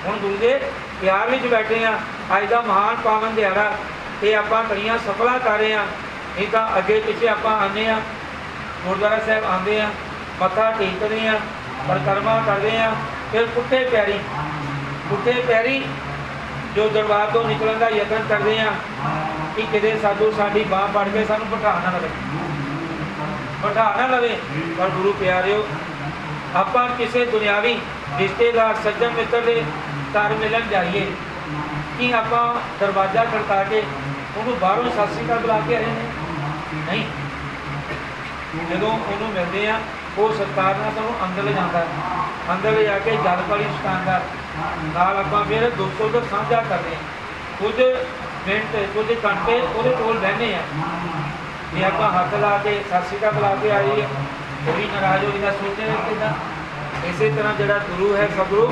हुण गुरु के प्यार में बैठे हैं अज का महान पावन दिहाड़ा ये आपां कड़ियाँ सफल कर रहे हैं नहीं तो अगे पिछे आपां आने गुरुद्वारा साहब आते हैं मत्था टेकते हैं परिक्रमा करते हैं फिर पुट्ठे पैरी जो दरबार तो निकलने का यत्न करते हैं कि किते साधु साडी बांह फड़ के सानू बिठा ना लवे पर गुरु प्यारिओ आपां किसी दुनियावी रिश्तेदार सज्जन मित्र के घर मिलन जाइए कि आपां दरवाजा खड़का के उन्होंने बाहरों सत श्री अकाल बुला के आए हैं नहीं जो उन्होंने मिलते हैं वो सरकार ना तो अंदर ले जाता है अंदर ले जाके जल पानी छकांदा नाल आपां फिर दुख सुख साझा करते हैं कुछ मिनट कुछ घंटे वो कोल बहने हैं जे आपां हथ ला के सत श्री अकाल बुला के आइए वो भी नाराज हो जाता सोचे किदा। इसी तरह जोड़ा गुरु है सतगुरु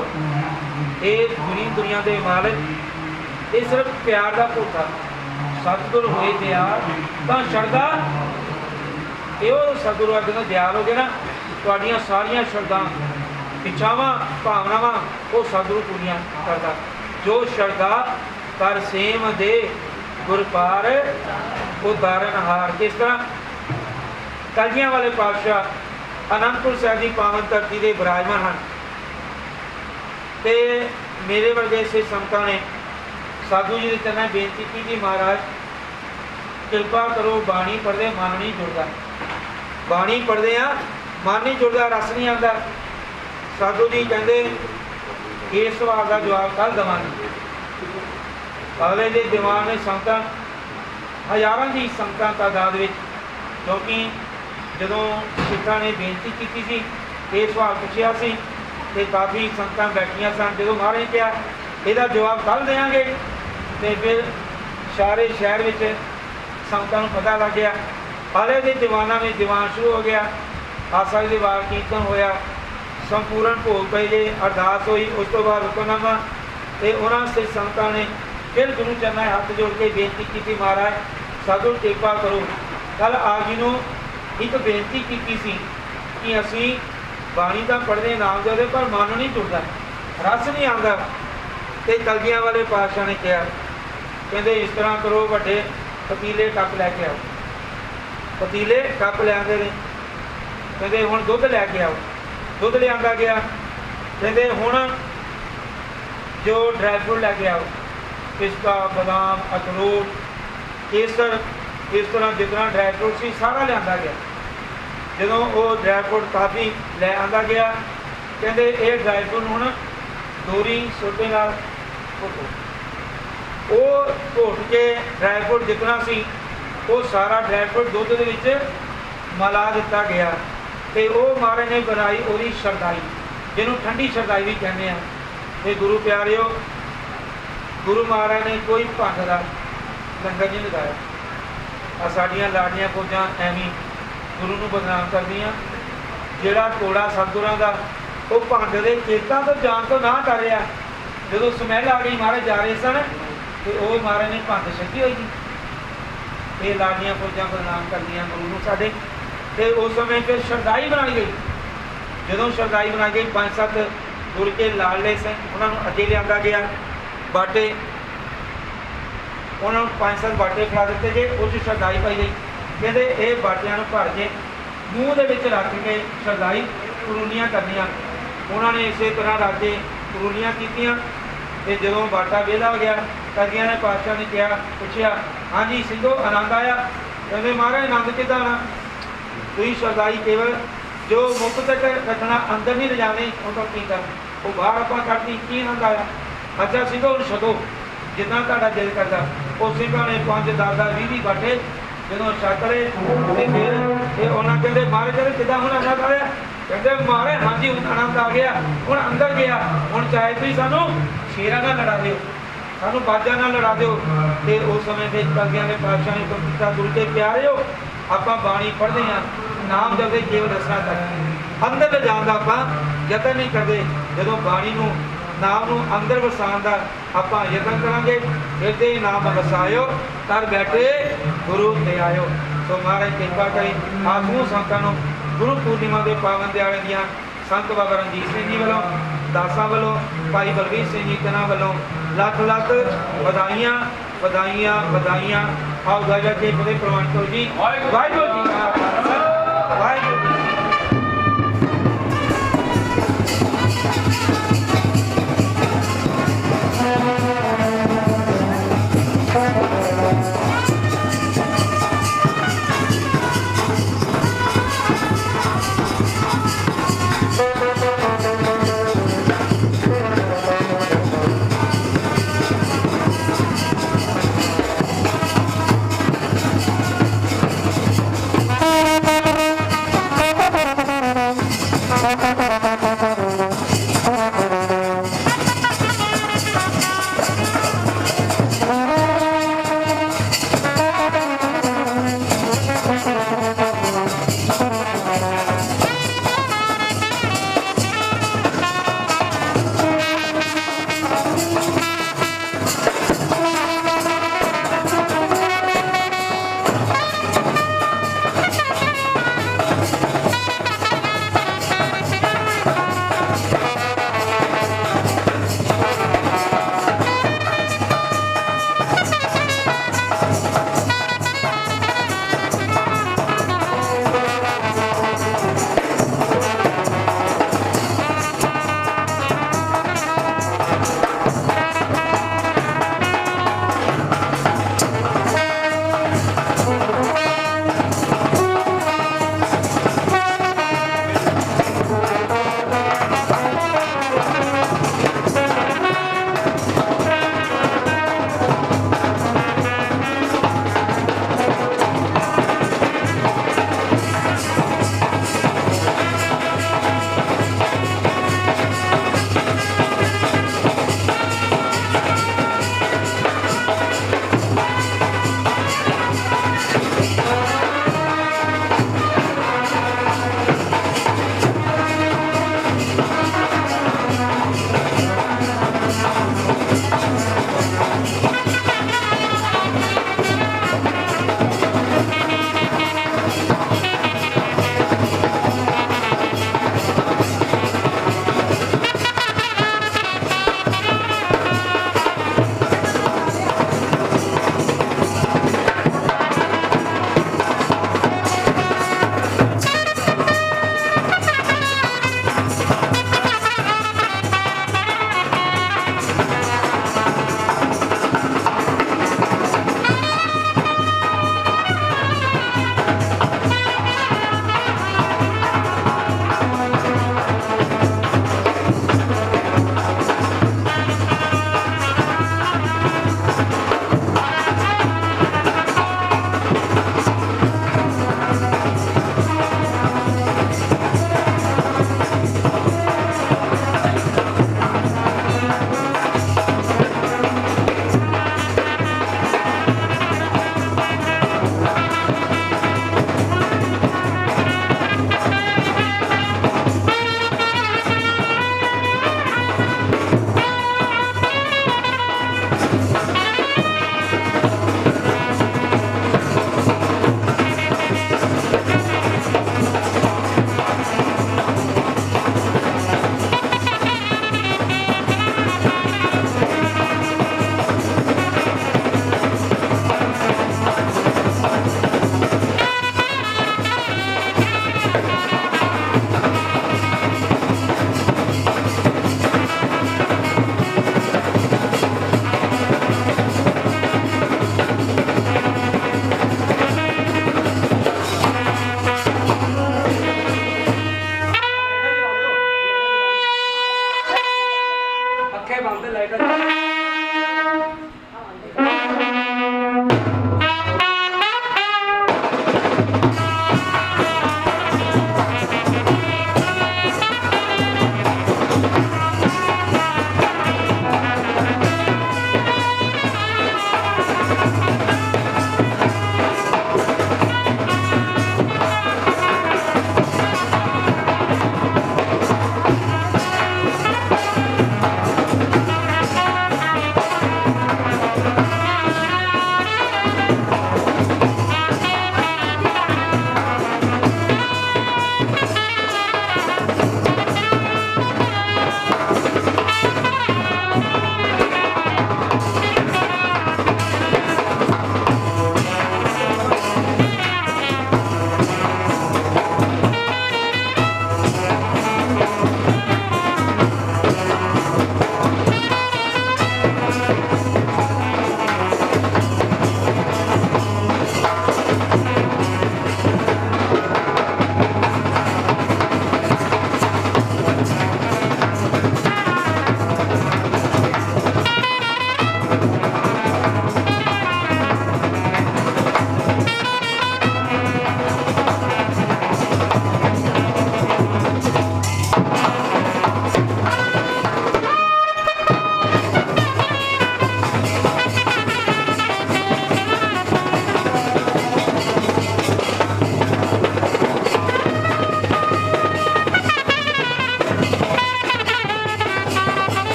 ये पूरी दुनिया के मालिक ये सिर्फ प्यार का भूखा सतगुरु होए दयाल तो शरदा यो सतगुरु अगर दयाल हो गए ना तुहाड़ियां सारियां शरदा इच्छावां भावनावां वो सतगुरु पूरियां करता। जो शरदा कर सेम दे गुरपार वो दारनहार। किस तरह कलगियां वाले पातशाह आनंदपुर साहिब की पावन धरती के विराजमान हैं तो मेरे वर्गे सिख संगतां ने साधु जी के चरणों बेनती की कि महाराज कृपा करो बाणी पढ़ते मन नहीं जुड़ता बाणी पढ़ते हैं मन नहीं जुड़ता रस नहीं आता। साधु जी कहते इस सवाल का जवाब कल देवांगे। अगले के दीवान ने संगतां हज़ारों की संगतां तादाद में क्योंकि जदों सिखां ने बेनती की सी ये सवाल पूछा सी तो काफ़ी संगतां बैठियां सन। जो महाराज ने कहा इसका जवाब कल देंगे तो फिर सारे शहर में संगतां नूं पता लग गया। हाले के दीवाना में दीवान शुरू हो गया आसा के वार कीर्तन होया संपूर्ण भोग पे जे अरदास हुई उस तो बाद हुक्मनामा तो उन्होंने संगतां ने फिर गुरु चरणों हाथ जोड़ के बेनती की महाराज सतगुरु कृपा करो। कल आप जी नूं एक बेनती की सी कि असी बाणी का पढ़ते नाम जदे पर मन नहीं जुड़ता रस नहीं आता। तो कलगियां वाले पातशाह ने कहा कहते इस तरह करो वड्डे पतीले कप लैके आओ। पतीले कप लियाते ने कहते हुण दुध लैके आओ। दुध लिया गया कहते हुण जो ड्राई फ्रूट लैके आओ पिस्ता बादाम अखरोट केसर इस तरह जितना ड्राई फ्रूट सी सारा लिया गया। जो वो ड्राई फ्रूट काफ़ी लै आंदा गया कहते ये ड्राई फ्रूट हुण दोरी सोटे नाल घोटो। वो घोट के ड्राई फ्रूट जितना सी वो सारा ड्राई फ्रूट दुध दे विच मिला दिता गया। तो वो महाराज ने बनाई वो शरदाई जिन्हों ठंडी शरदाई भी कहते हैं। तो गुरु प्यारिओ गुरु महाराज ने कोई भंड का लंगर नहीं लगाया। साड़ियाँ लाड़ियाँ फौजां एवं गुरु नूं बदनाम करदियां। जिहड़ा तोड़ा सतगुरां दा वो भंड के खेतों तो जान तो ना कर रहा। जो समैल आ गई महाराज जा रहे सन तो वो महाराज ने भंड छकी हुई थी। ये लाड़ियाँ फौजां बदनाम करदियां गुरु नूं साडे। तो उस समय फिर शरदाई बनाई गई। जो शरदाई बनाई गई 5-7 ਤੁਰ ਕੇ ਲਾਡਲੇ ਸਿੰਘ ਉਹਨਾਂ ਨੂੰ ਅੱਗੇ ਲਿਆਂਦਾ ਗਿਆ। ਬਾਟੇ ਉਹਨਾਂ ਨੂੰ 5-7 ਬਾਟੇ ਫੜਾ ਦਿੱਤੇ ਜੇ, ਉਹ 'ਚ ਸ਼ਰਦਾਈ ਪਾਈ ਗਈ। ਕਹਿੰਦੇ ਇਹ ਬਾਟਿਆਂ ਨੂੰ ਭਰ ਕੇ ਮੂੰਹ ਦੇ ਵਿੱਚ ਰੱਖ ਕੇ ਸ਼ਰਦਾਈ ਕੁਰੂਲੀਆਂ ਕਰਨੀਆਂ। ਉਹਨਾਂ ਨੇ ਇਸੇ ਤਰ੍ਹਾਂ ਰੱਖ ਕੇ ਕੁਰੂਲੀਆਂ ਕੀਤੀਆਂ। ਤੇ ਜਦੋਂ ਬਾਟਾ ਵਿਹਲਾ ਹੋ ਗਿਆ, ਕਦੀਆਂ ਨੇ ਪਾਤਸ਼ਾਹ ਨੇ ਕਿਹਾ, ਪੁੱਛਿਆ, ਹਾਂਜੀ ਸਿੰਘੋ ਆਨੰਦ ਆਇਆ? ਕਹਿੰਦੇ ਮਹਾਰਾਜ ਆਨੰਦ ਕਿੱਦਾਂ ਆਣਾ, ਤੁਸੀਂ ਸ਼ਰਦਾਈ ਕੇਵਲ ਜੋ ਮੁੱਖ ਤੱਕ ਰੱਖਣਾ, ਅੰਦਰ ਨਹੀਂ ਲਿਜਾਣੇ, ਉਹ ਤਾਂ ਕੀ ਕਰ, ਉਹ ਬਾਹਰ ਆਪਾਂ ਕਰਦੀ, ਕੀ ਆਨੰਦ ਆਇਆ? ਅੱਛਾ ਸਿੰਘੋ ਹੁਣ ਛਕੋ ਜਿੱਦਾਂ ਤੁਹਾਡਾ ਦਿਲ ਕਰਦਾ। ਉਹ ਸਿੰਘਾਂ ਨੇ 5-10 20 ਬਾਟੇ ਜਦੋਂ ਛਕ ਲਏ ਤੇ ਫਿਰ ਇਹ ਉਹਨਾਂ ਕਹਿੰਦੇ ਮਹਾਰਾਜ ਕਹਿੰਦੇ ਕਿੱਦਾਂ ਹੁਣ ਆਨੰਦ ਆਇਆ? ਕਹਿੰਦੇ ਮਹਾਰਾਜ ਹਾਂਜੀ ਹੁਣ ਆਨੰਦ ਆ ਗਿਆ, ਹੁਣ ਅੰਦਰ ਗਿਆ, ਹੁਣ ਚਾਹੇ ਤੁਸੀਂ ਸਾਨੂੰ ਸ਼ੇਰਾਂ ਨਾਲ ਲੜਾ ਦਿਓ, ਸਾਨੂੰ ਬਾਜਾਂ ਨਾਲ ਲੜਾ ਦਿਓ। ਤੇ ਉਸ ਸਮੇਂ ਦੇ ਕਲਗੀਆਂ ਦੇ ਪਾਤਸ਼ਾਹ ਨੇ ਕੀਤਾ, ਗੁਰੂ ਕੇ ਪਿਆਰਿਓ ਆਪਾਂ ਬਾਣੀ ਪੜ੍ਹਦੇ ਹਾਂ, ਨਾਮ ਜਪਦੇ ਕੇਵਲ ਰਸਨਾ ਤੱਕ, ਅੰਦਰ ਲਿਜਾਣ ਦਾ ਆਪਾਂ ਯਤਨ ਨਹੀਂ ਕਰਦੇ। ਜਦੋਂ ਬਾਣੀ ਨੂੰ ਨਾਮ ਨੂੰ ਅੰਦਰ ਵਸਾਉਣ ਦਾ ਆਪਾਂ ਯਤਨ ਕਰਾਂਗੇ, ਹਿਰਦੇ ਨਾਮ ਵਸਾਇਓ ਤਰ ਬੈਠੇ ਗੁਰੂ ਤੇ ਆਇਓ। ਸੋ ਮਹਾਰਾਜ ਕਿਰਪਾ ਕਰੇ ਆਪ ਨੂੰ ਸੰਤਾਂ ਨੂੰ ਗੁਰੂ ਪੂਰਨਿਮਾ ਦੇ ਪਾਵਨ ਦਿਹਾੜੇ ਦੀਆਂ ਸੰਤ ਬਾਬਾ ਰਣਜੀਤ ਸਿੰਘ ਜੀ ਵੱਲੋਂ, ਦਾਸਾਂ ਵੱਲੋਂ, ਭਾਈ ਬਲਵੀਰ ਸਿੰਘ ਜੀ ਕਨਾਂ ਵੱਲੋਂ ਲੱਖ ਲੱਖ ਵਧਾਈਆਂ ਵਧਾਈਆਂ ਵਧਾਈਆਂ। ਆਓ ਗਾਜਾ ਕੇ ਪਦੇ ਪ੍ਰਵਾਨ ਕਰੋ ਜੀ। ਵਾਹਿਗੁਰੂ ਜੀ ਕਾ ਖਾਲਸਾ, ਵਾਹਿਗੁਰੂ ਜੀ ਕੀ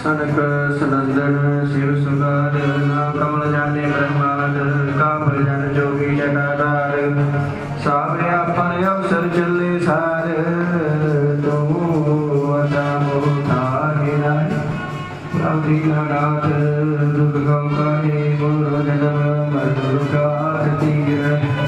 सनक सनंदन शिव सुगार नाम कमल जाने ब्रह्मांड कामल जन जोगी जटाधार सावे अपन अवसर चले सार तुम नाथ दुख गौकारे गुरु जन्म मधुर का तीर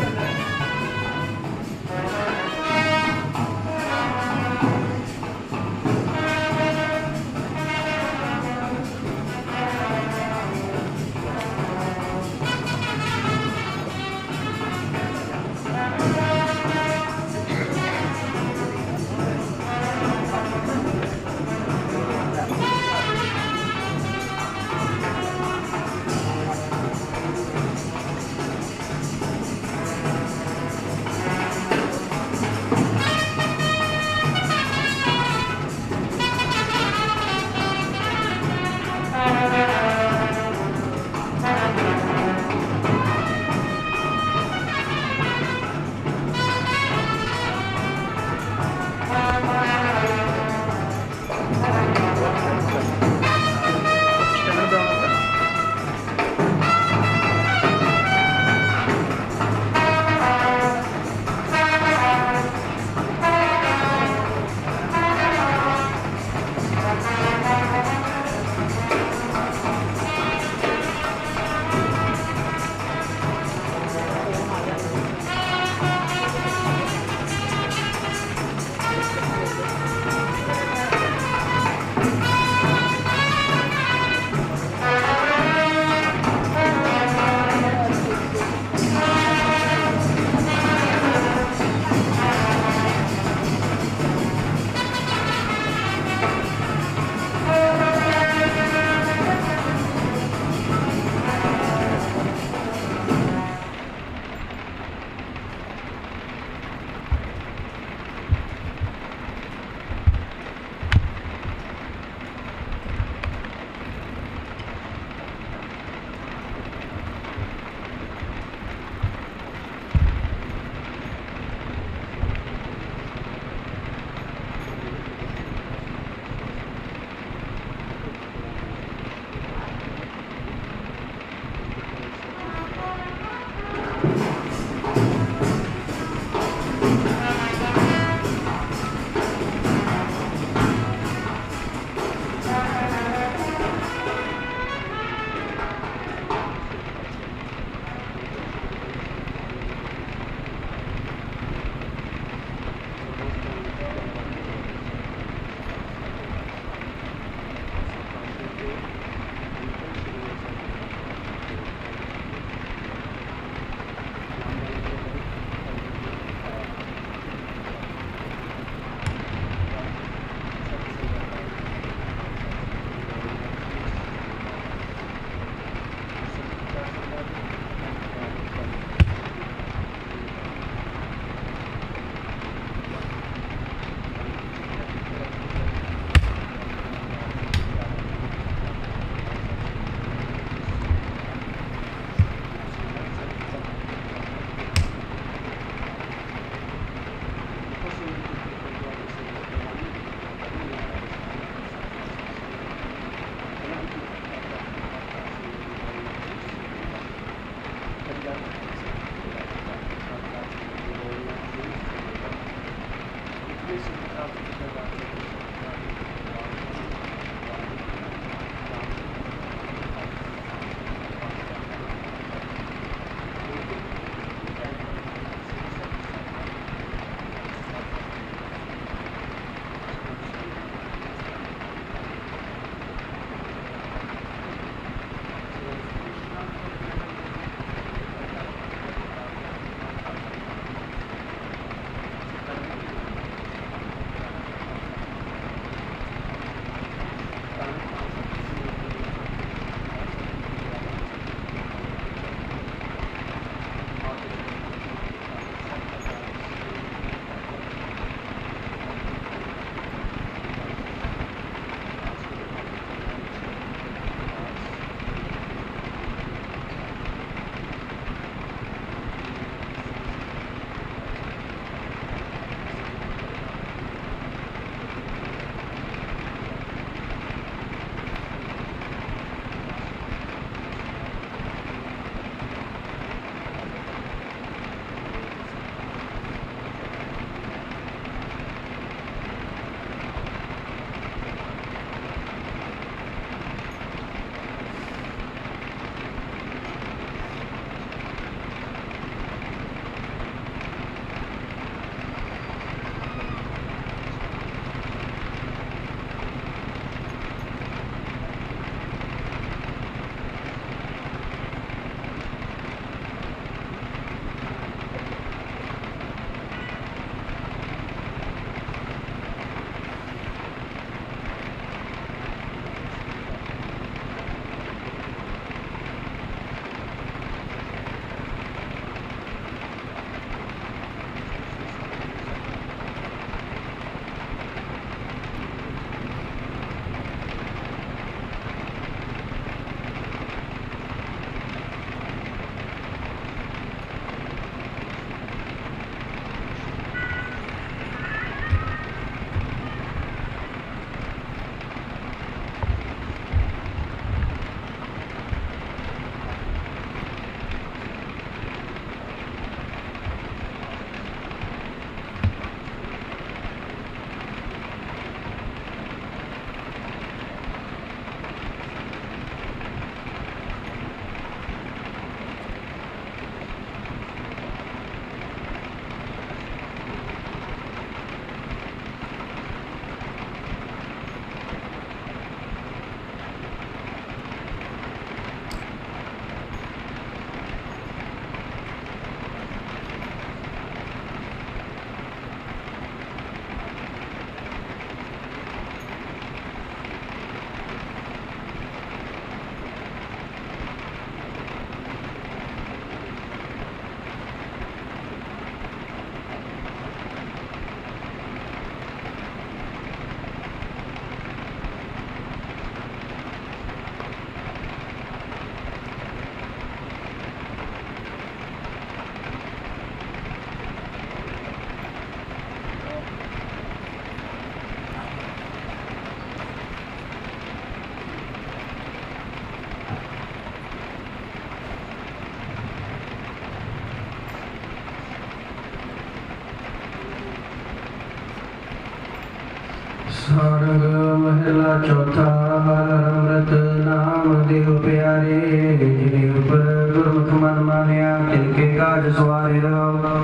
सारंग महला चौथा अमृत नाम देव प्यारे जिने ऊपर गुरमुख मन मानिया तिनके काज सवारे रहो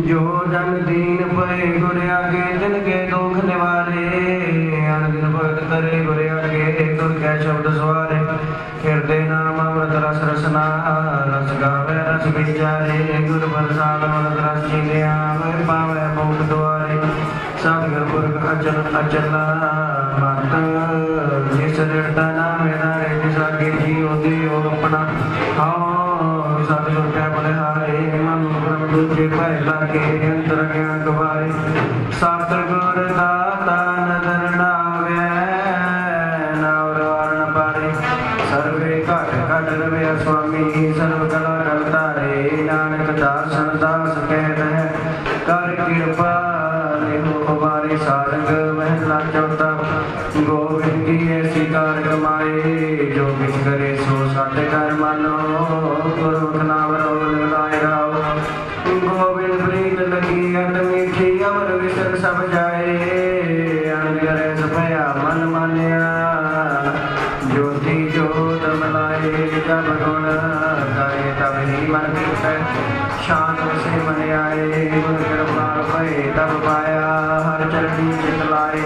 जो जन दीन पए गुर आगे तिनके दुख निवारे अन दिन भगत करे गुर आगे गुर कै शब्द सवारे हृदय नाम अमृत रस रसना रस गावे रस विचारे गुर प्रसाद अमृत रस चीनिया पावे मुख द्वारे सतगुर पुरख अचल अचला मत जिस दृढ़ता नाम नारे जिसागे जीव दियो अपना हाँ सतगुर कै बलिहारे मन ब्रह्म दूजे भय लागे अंतर ज्ञान गवारे सतगुर दाता नदर नावे नावर वारण पारे सर्वे घट घट रवे स्वामी सर्व कला करतारे नानक दासन दास कहत है कर कृपा हमारे सारंग महला चौथा गोविंद की ऐसी कार कमाए जो बिन करे सो सत कर मानो गुरमुख नाम लाए राव गोविंद प्रीत लगी अट मीठी अमर विसर सब जाए अन करे सपया मन मानिया ज्योति जोत मलाए जब गुण गाए तब ही मन है शांत से मन आए गुण कृपा भय तब पाया हर चरणी चित लाए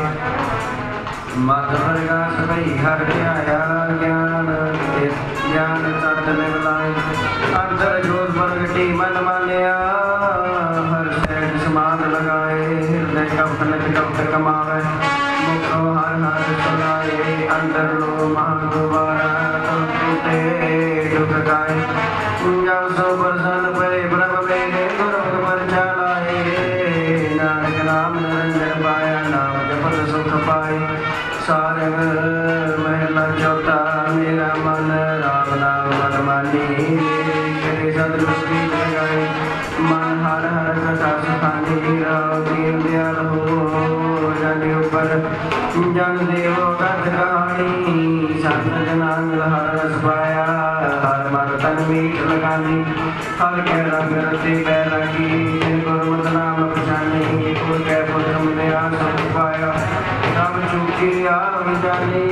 मत वर्गा सभी हर आया ज्ञान ज्ञान तत्व में लाए अंतर जोत प्रगति मन मानिया हर सैन समाध लगाए हृदय कपट कमावे मुखो हर हर सुनाए अंतर लो महागुबारा टूटे दुख गाए जब सो प्रसन्न परे ब्रह्म मेरे गुरमुख पर चलाए नानक नाम निरंजन पाया नाम जपत सुख पाए सारंग महला चौथा मेरा मन राम नाम मन मानी मेरे सतगुरु गीत गाए मन हर हर कथा सुखानी राव दीन दयाल हो जन ऊपर जन देव कथ कहानी संत जनान हर रस पाया हर मन तन मीठ लगानी हर के रंग रते बैरागी गुरमत नाम पहचानी गुर कै पुत्र मिले आसन पाया तब चूके आम जानी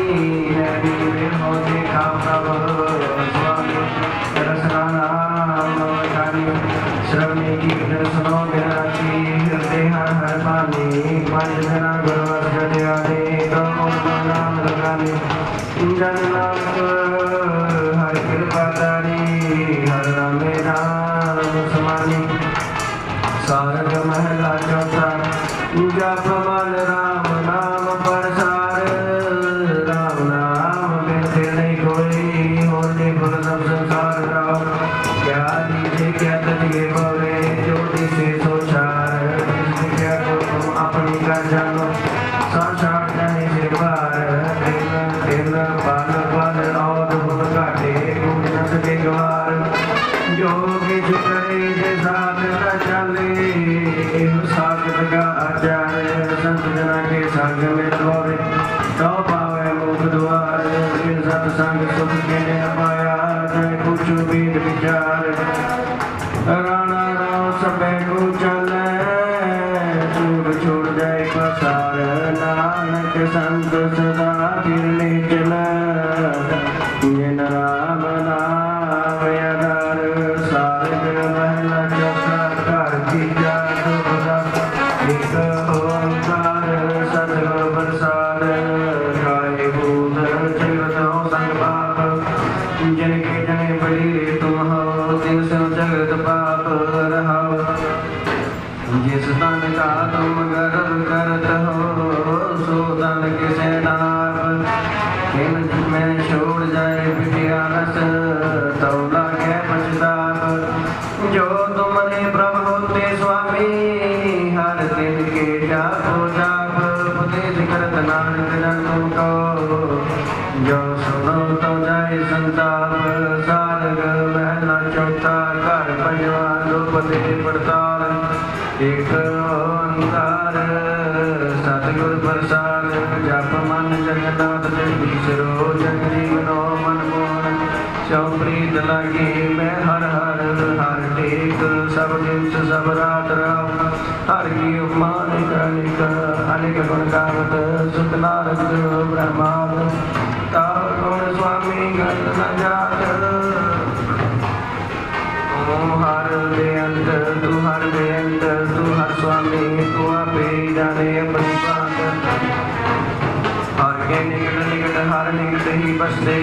नैनी में हो देखा प्रभु स्वामी रसना नाम जानी श्रवणी की सुनो बिराची हृदय हर हर पानी पंच जना गुरु जड़िया दे नाम लगानी जन नाम हर कृपा तारी हर राम नाम समानी सारंग महला चौथा जप मन राम नाम प्रसार राम नाम बिन नहीं कोई होने फुल सब संसार राम क्या दीजिए क्या तजिए बोले ज्योति से सोचार क्या को तुम अपनी का जानो संसार जाने से बार दिन पाल पाल और फुल काटे गुण के द्वार जो किछ करे जे साथ न चले साथ का आचार्य संत जना के संग में दौड़े तो पावे मुख द्वार सत्संग सुख के ने पाया जाए कुछ बीत विचार राणा राव सबे को चले चूर छोड़ जाए पसार नानक संत सदा फिरने चला जिन राम नाम आधार सारंग महला चौथा घर की जात बदा एक ओंकार सतगुर प्रसाद खाए भूत जगत हो संग पाप जिनके जने बड़ी तुम हो दिन से जगत पाप रहो जिस तन का तुम गर्व करत हो सो तन किसे नाप में छोड़ जाए विद्या रस तौला के पश्चाताप जो तुमने प्रभु होते स्वामी हर दिन के जापो जाप उपदेश करत नानक जन तुमको जो सुनो तो जाए संताप सारंग महला चौथा घर पंजवा द्रौपदी पड़ताल एक ओंकार सतगुर प्रसाद जप मन जगन्नाथ तीसरो जग जीवनो मन मोहन चौ प्रीत लागे मैं हर हर हर टेक सब दिन सब रात राव हर की उपमान कनिक अनेक गुण गावत सुख नारद ब्रह्माद ताव गुण स्वामी गण न जात तू हर बेअंत तू हर बेअंत तू हर स्वामी तू आपे जाने अपनी बात हर के निकट निकट हर निकट ही बसते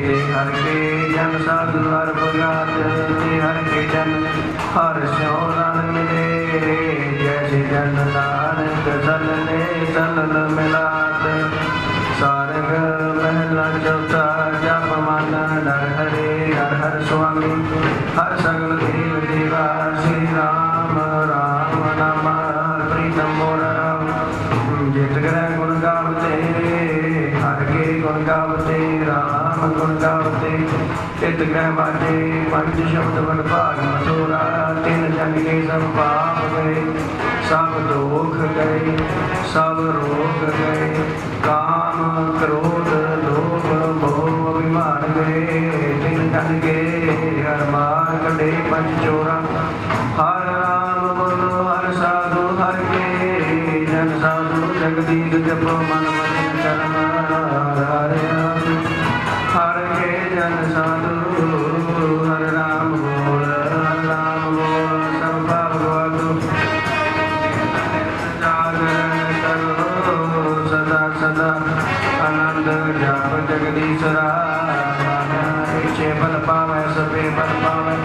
जे हर के जन साधु हर भगात जे हर के जन हर स्यों रन मिले जैसे जन नानक सलने सलन मिलात सारंग महला चौथा जप मन नर हरे हर हर स्वामी हर सगल देव देवा श्री राम राम नाम प्रीतम मोर राम जित ग्रह गुण गावते हर के गुण गावते राम गुण गावते चित ग्रह बाजे पंच शब्द बन भाग मथुरा तीन जन के सब पाप गए सब दुख गए सब रोग गए काम क्रोध लोभ मोह अभिमान गए तीन जन के हर मार कटे पंच चोरा हर राम बोलो हर साधु हर के जन साधु जगदीश जप मन मन कर्म हर हर के जन साधु हर राम बोल सब पाप गवादो जागरण करो सदा सदा आनंद जाप जगदीश्वरा इच्छे बल पावे सबे बल पावे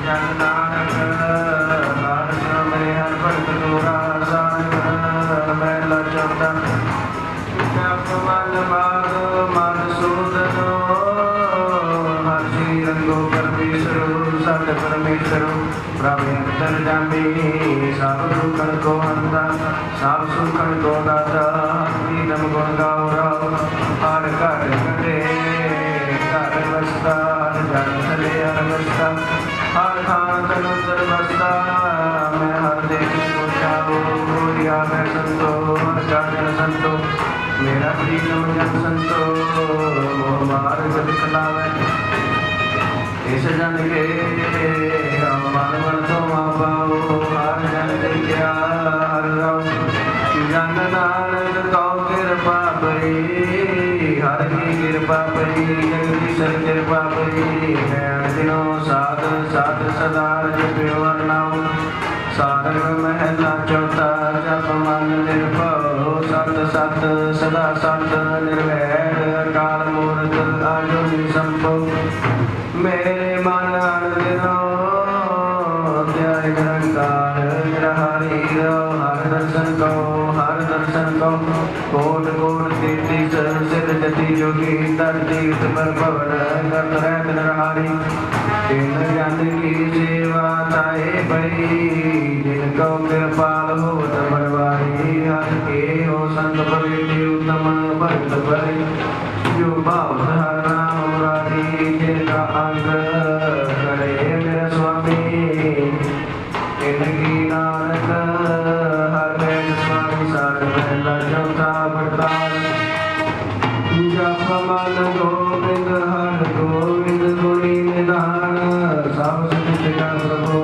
जन नानक हर भक्त तोरा मैला चौथा जप मन माधो मन सूदनो हर श्री रंगो परमेश्वरो सत परमेश्वरो प्रभु अंतर्जामी सब सुखन को हंता सब सुखन को दाता प्रीतम गुण गाओ राव हर घर घटे घर बसता जन थले हर बसता हर खान तनुतर बसता मैं हर देश को जाओ गोरिया मैं संतो हर काजल संतो मेरा प्रीतम जन संतो मोह मार्ग दिखलावे इस जन के मन मन तो पाओ हर जन क्या हर जन नानक कौ कृपा परी हर की कृपा परी जगदीश्वर कृपा परी मैं दिनों साध साध सदा जप्यो नाम सारंग महला चौथा जप मन निर्भव सत सत सदा सत निर्वैर काल मूर्त आजो संभव मेरे मन दिनो जय निरंकार हरि हर दर्शन को कोट कोट कीर्ति सिर जति जोगी तर तीर्थ पर पवन कर रहत नरहारी तीन जन की सेवा ताए पई जिनको कृपाल हो परवारी हर के हो संत पवित्र उत्तम भक्त परि जो भाव हर नाम राधे जिनका अंग करे मेरा स्वामी इनकी नानक हर बैठ स्वामी साध पहला चौथा बड़ता जप मन गोविंद हर गोविंद गुणी निधान सब सुख का प्रभु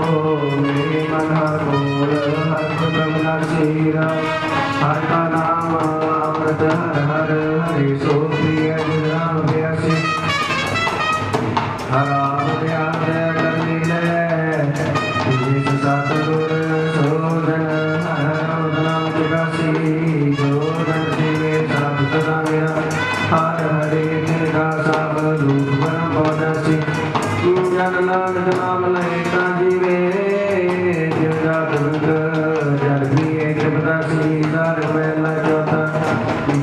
मेरे मन हर बोल हर कमल हर का नाम अमृत हर हर हरि सो प्रिय राम व्यासी राम व्यास करनी जय सतगुर सोदन हर नाम जगासी जोदन दिवे सब सदा मेरा हर हरे तेरा सब रूप परम पौदासी जन नानक नाम लेता जीवे जो जात जल भी कृपदासी दर मैला चौथा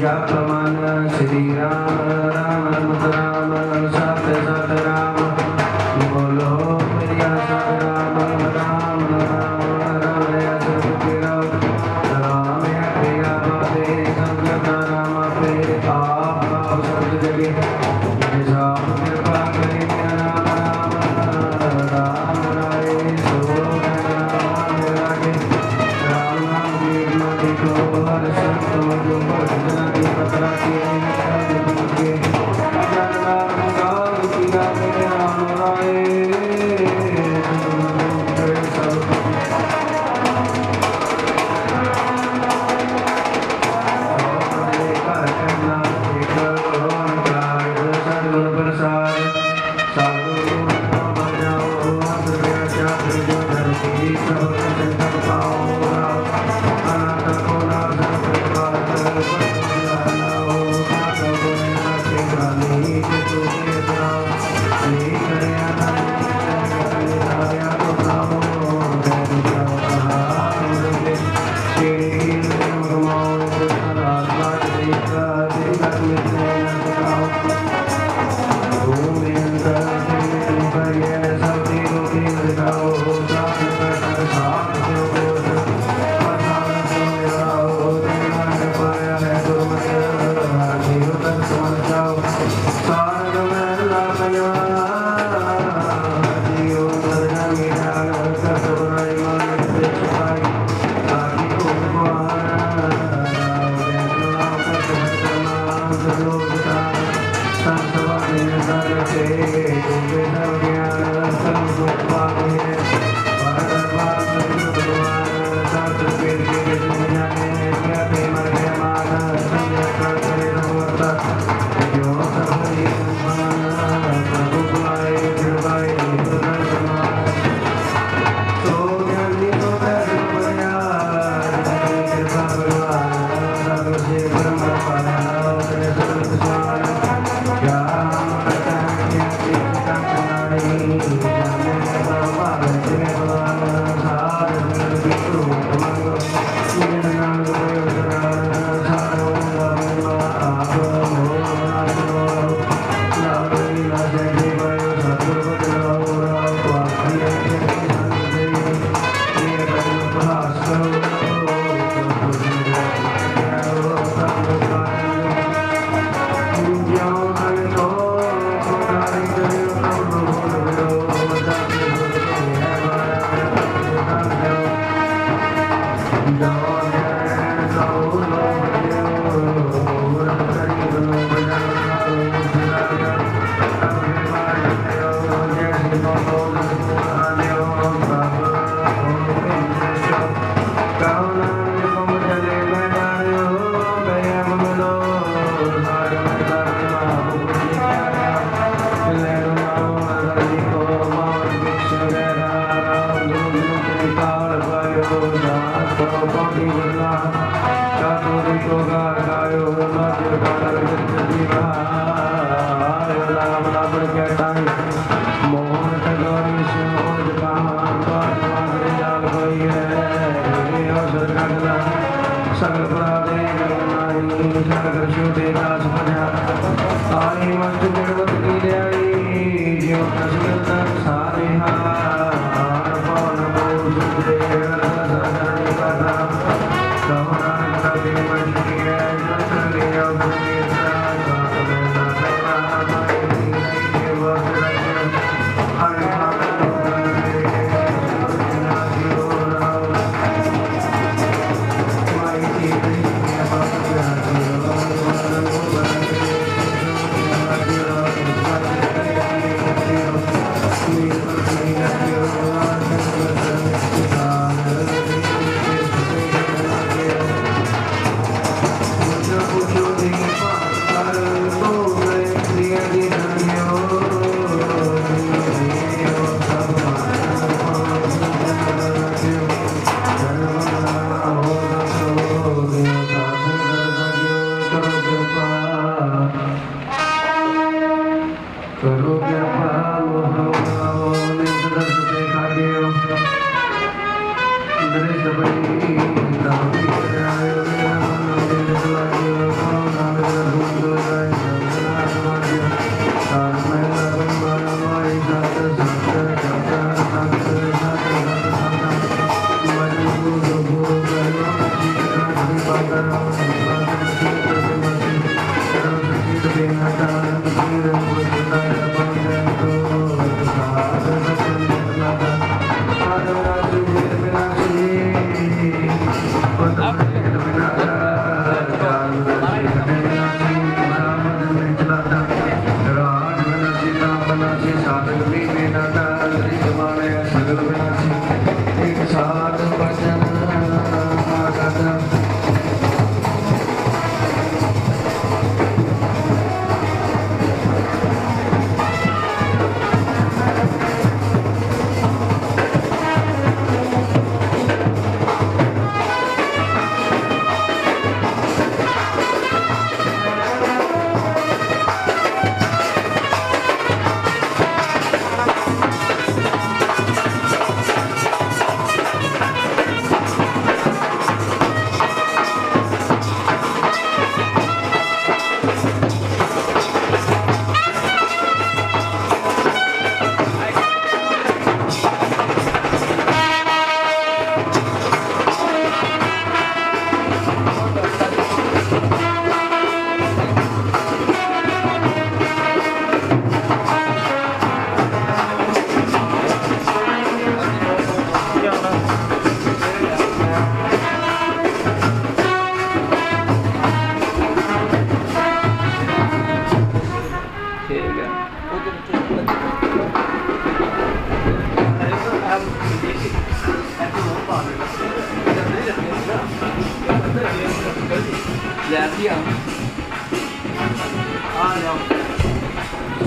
जप मन श्री राम राम राम सत सत राम बोलो प्रिया सत राम राम राम राम सत राम प्रिया बाबे संगत राम पे आप सब जगह सब कृपा करे राम राम राम राय सो राम रागे राम नाम की को हर संतो जो भजन की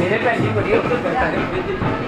मेरे भैन जी बड़ी उधर करता है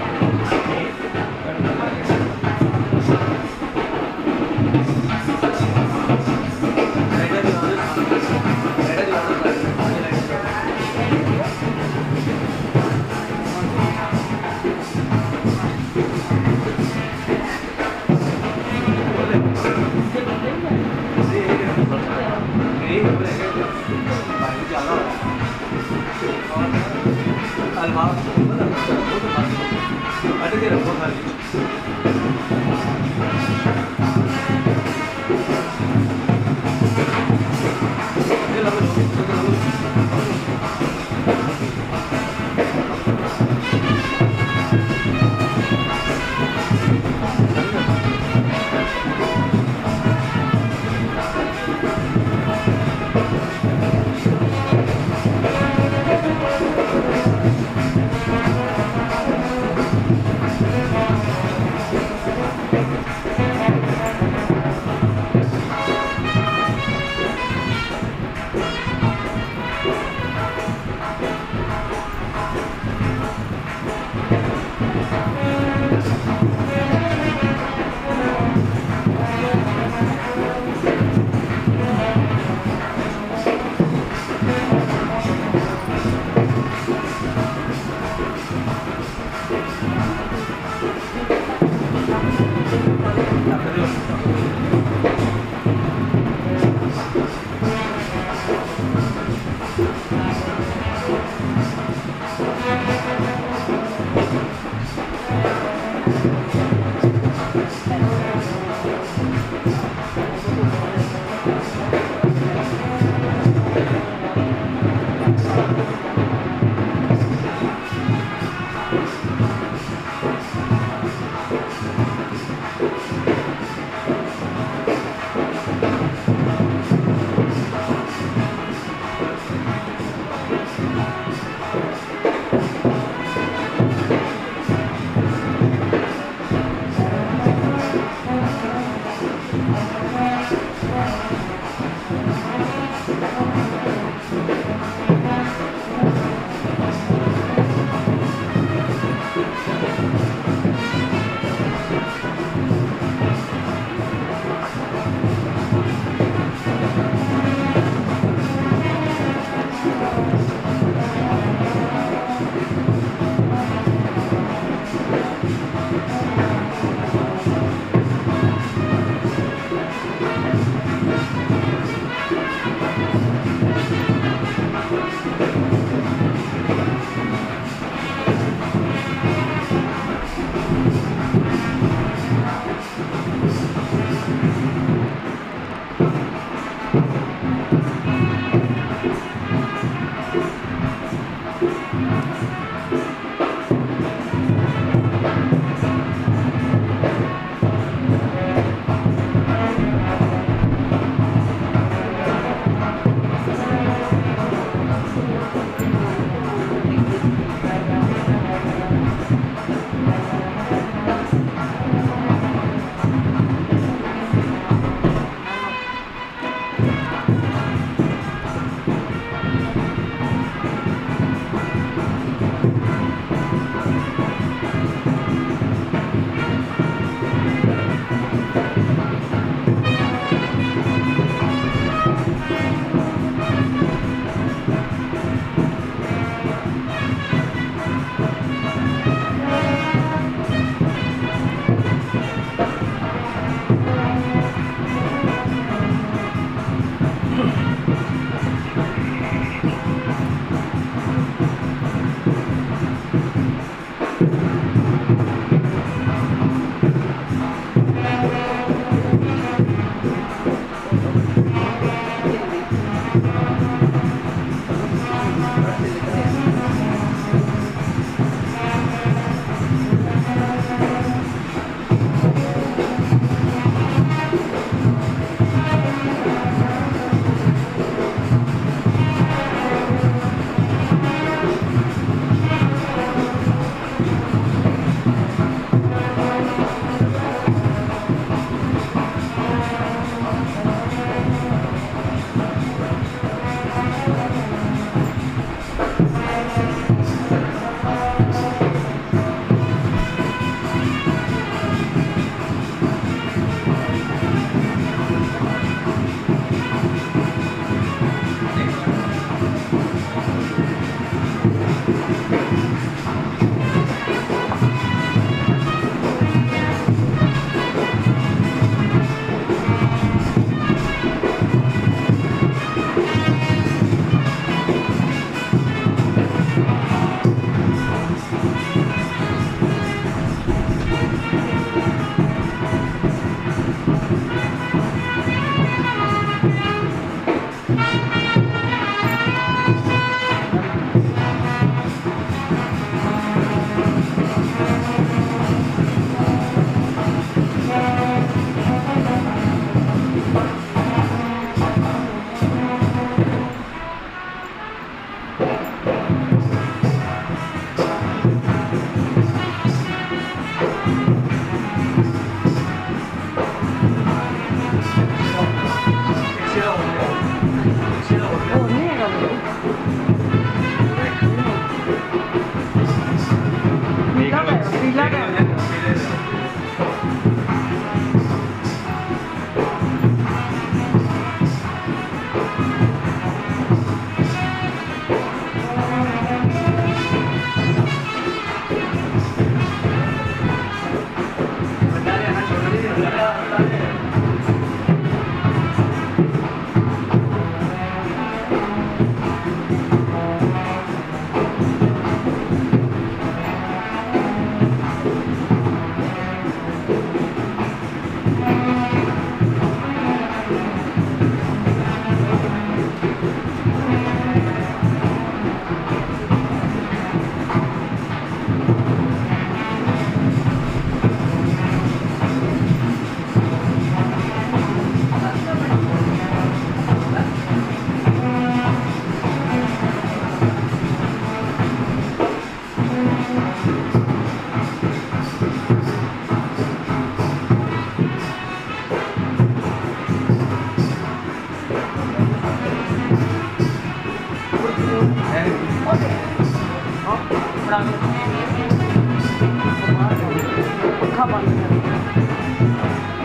पक्का बंद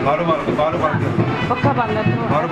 बाहर पक्का बंद है तो बाहर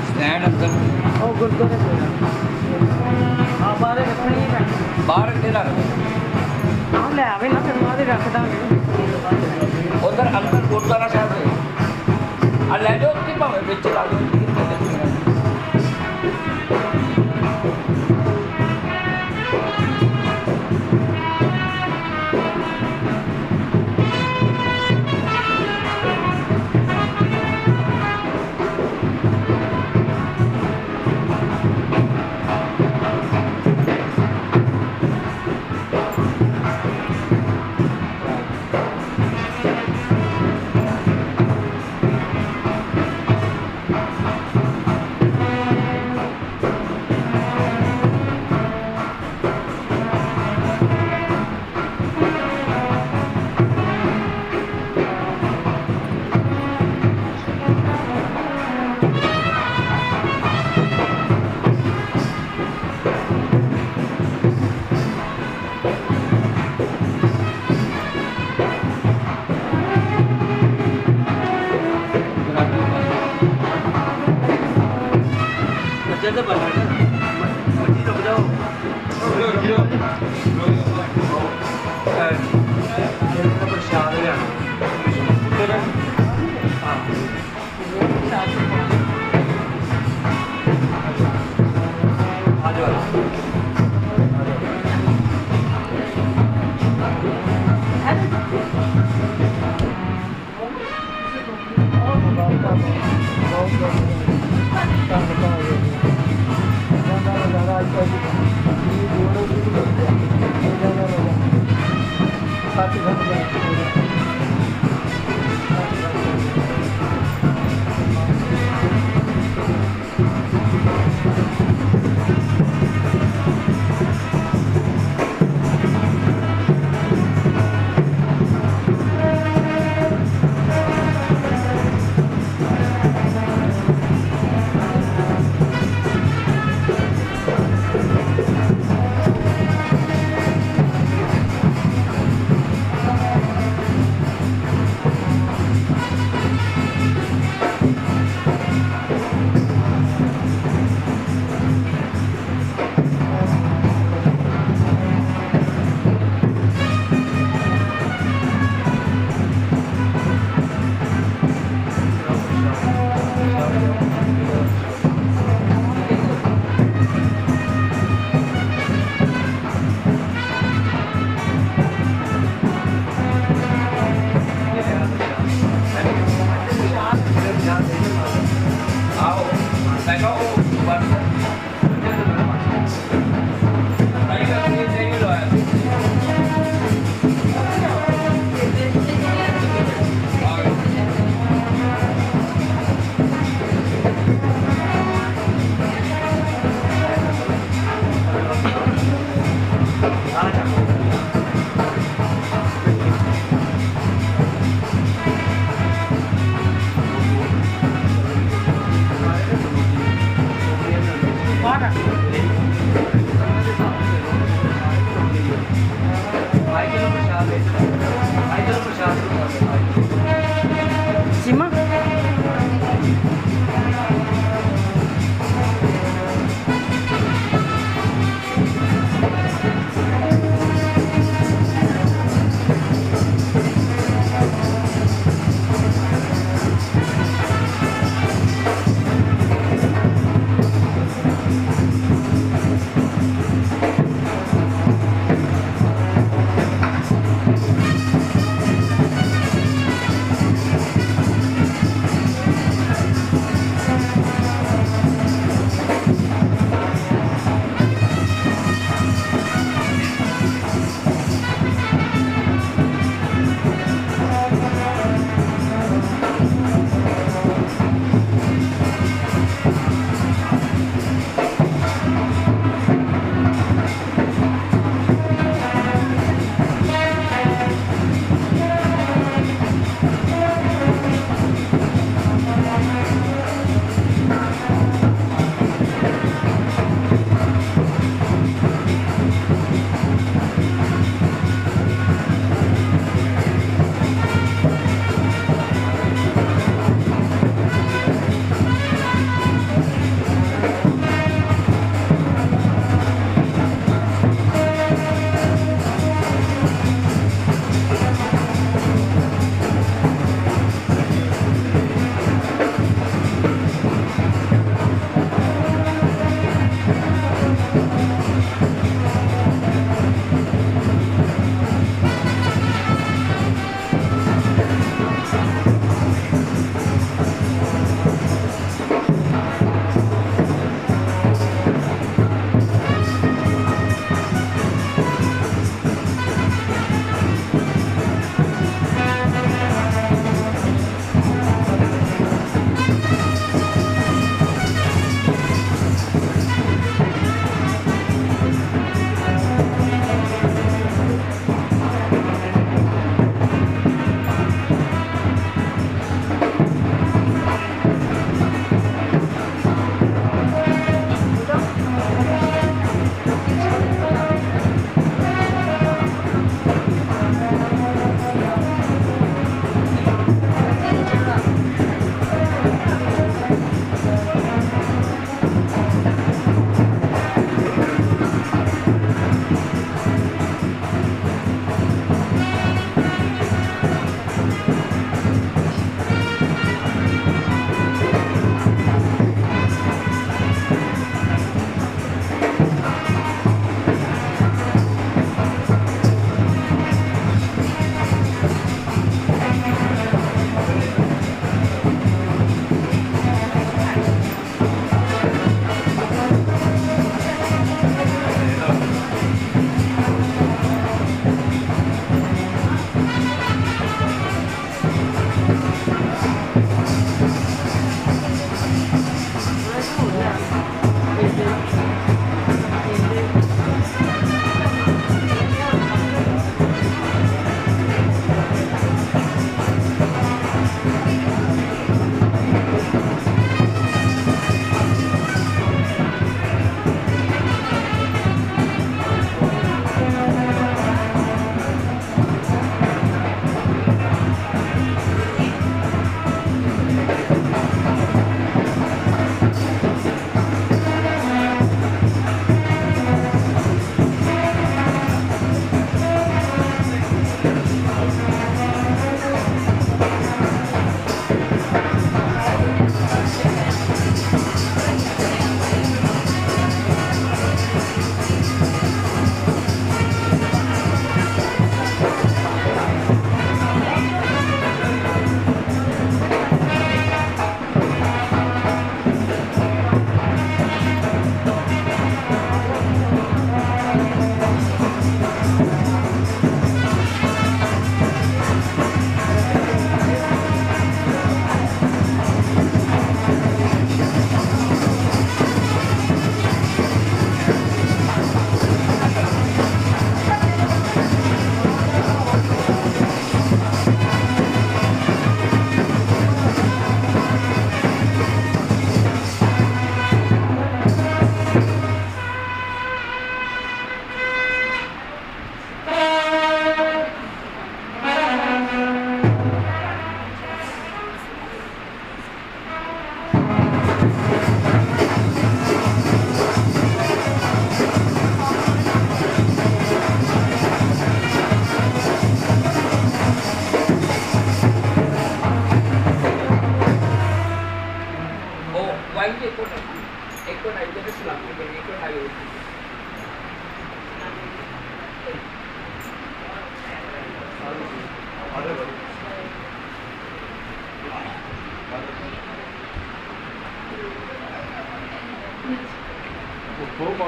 स्टैंड अंदर ਉਹ ਗੁਰਦੁਆਰੇ ਕੋਲ ਆ ਬਾਹਰ ਰੱਖਣੀ ਹੈ बाहर तेरा ਆ ਲੈ ਆਵੇ ਨਾ ਫਿਰ ਬਾਹਰ ਰੱਖ ਦਾਂਗੇ उधर अंदर गुरुद्वारा साहब है ले जाओ कि भावे बिच ला दो तो बना ना मर्जी रुक जाओ प्रसाद लेना आ जाओ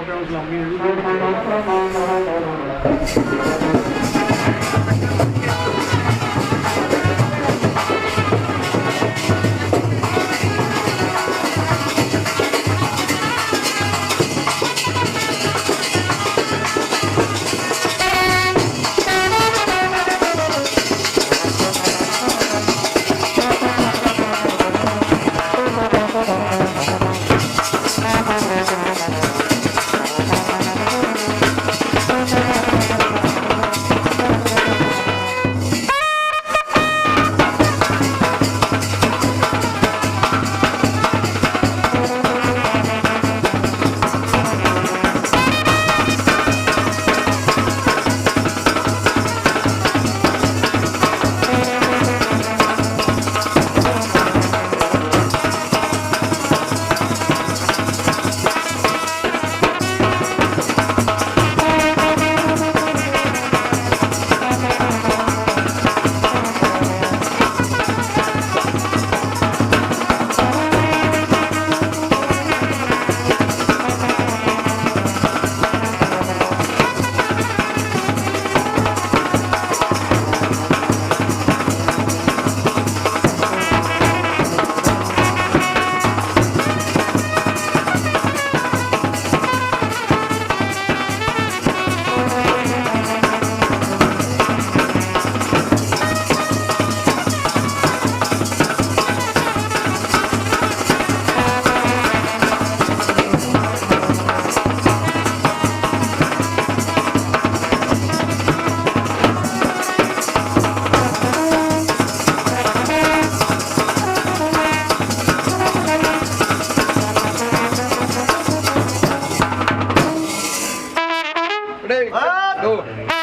ਛੋਟੇ ਨੂੰ ਸਲਾਮੀ ਹੋਈ Ready? Go.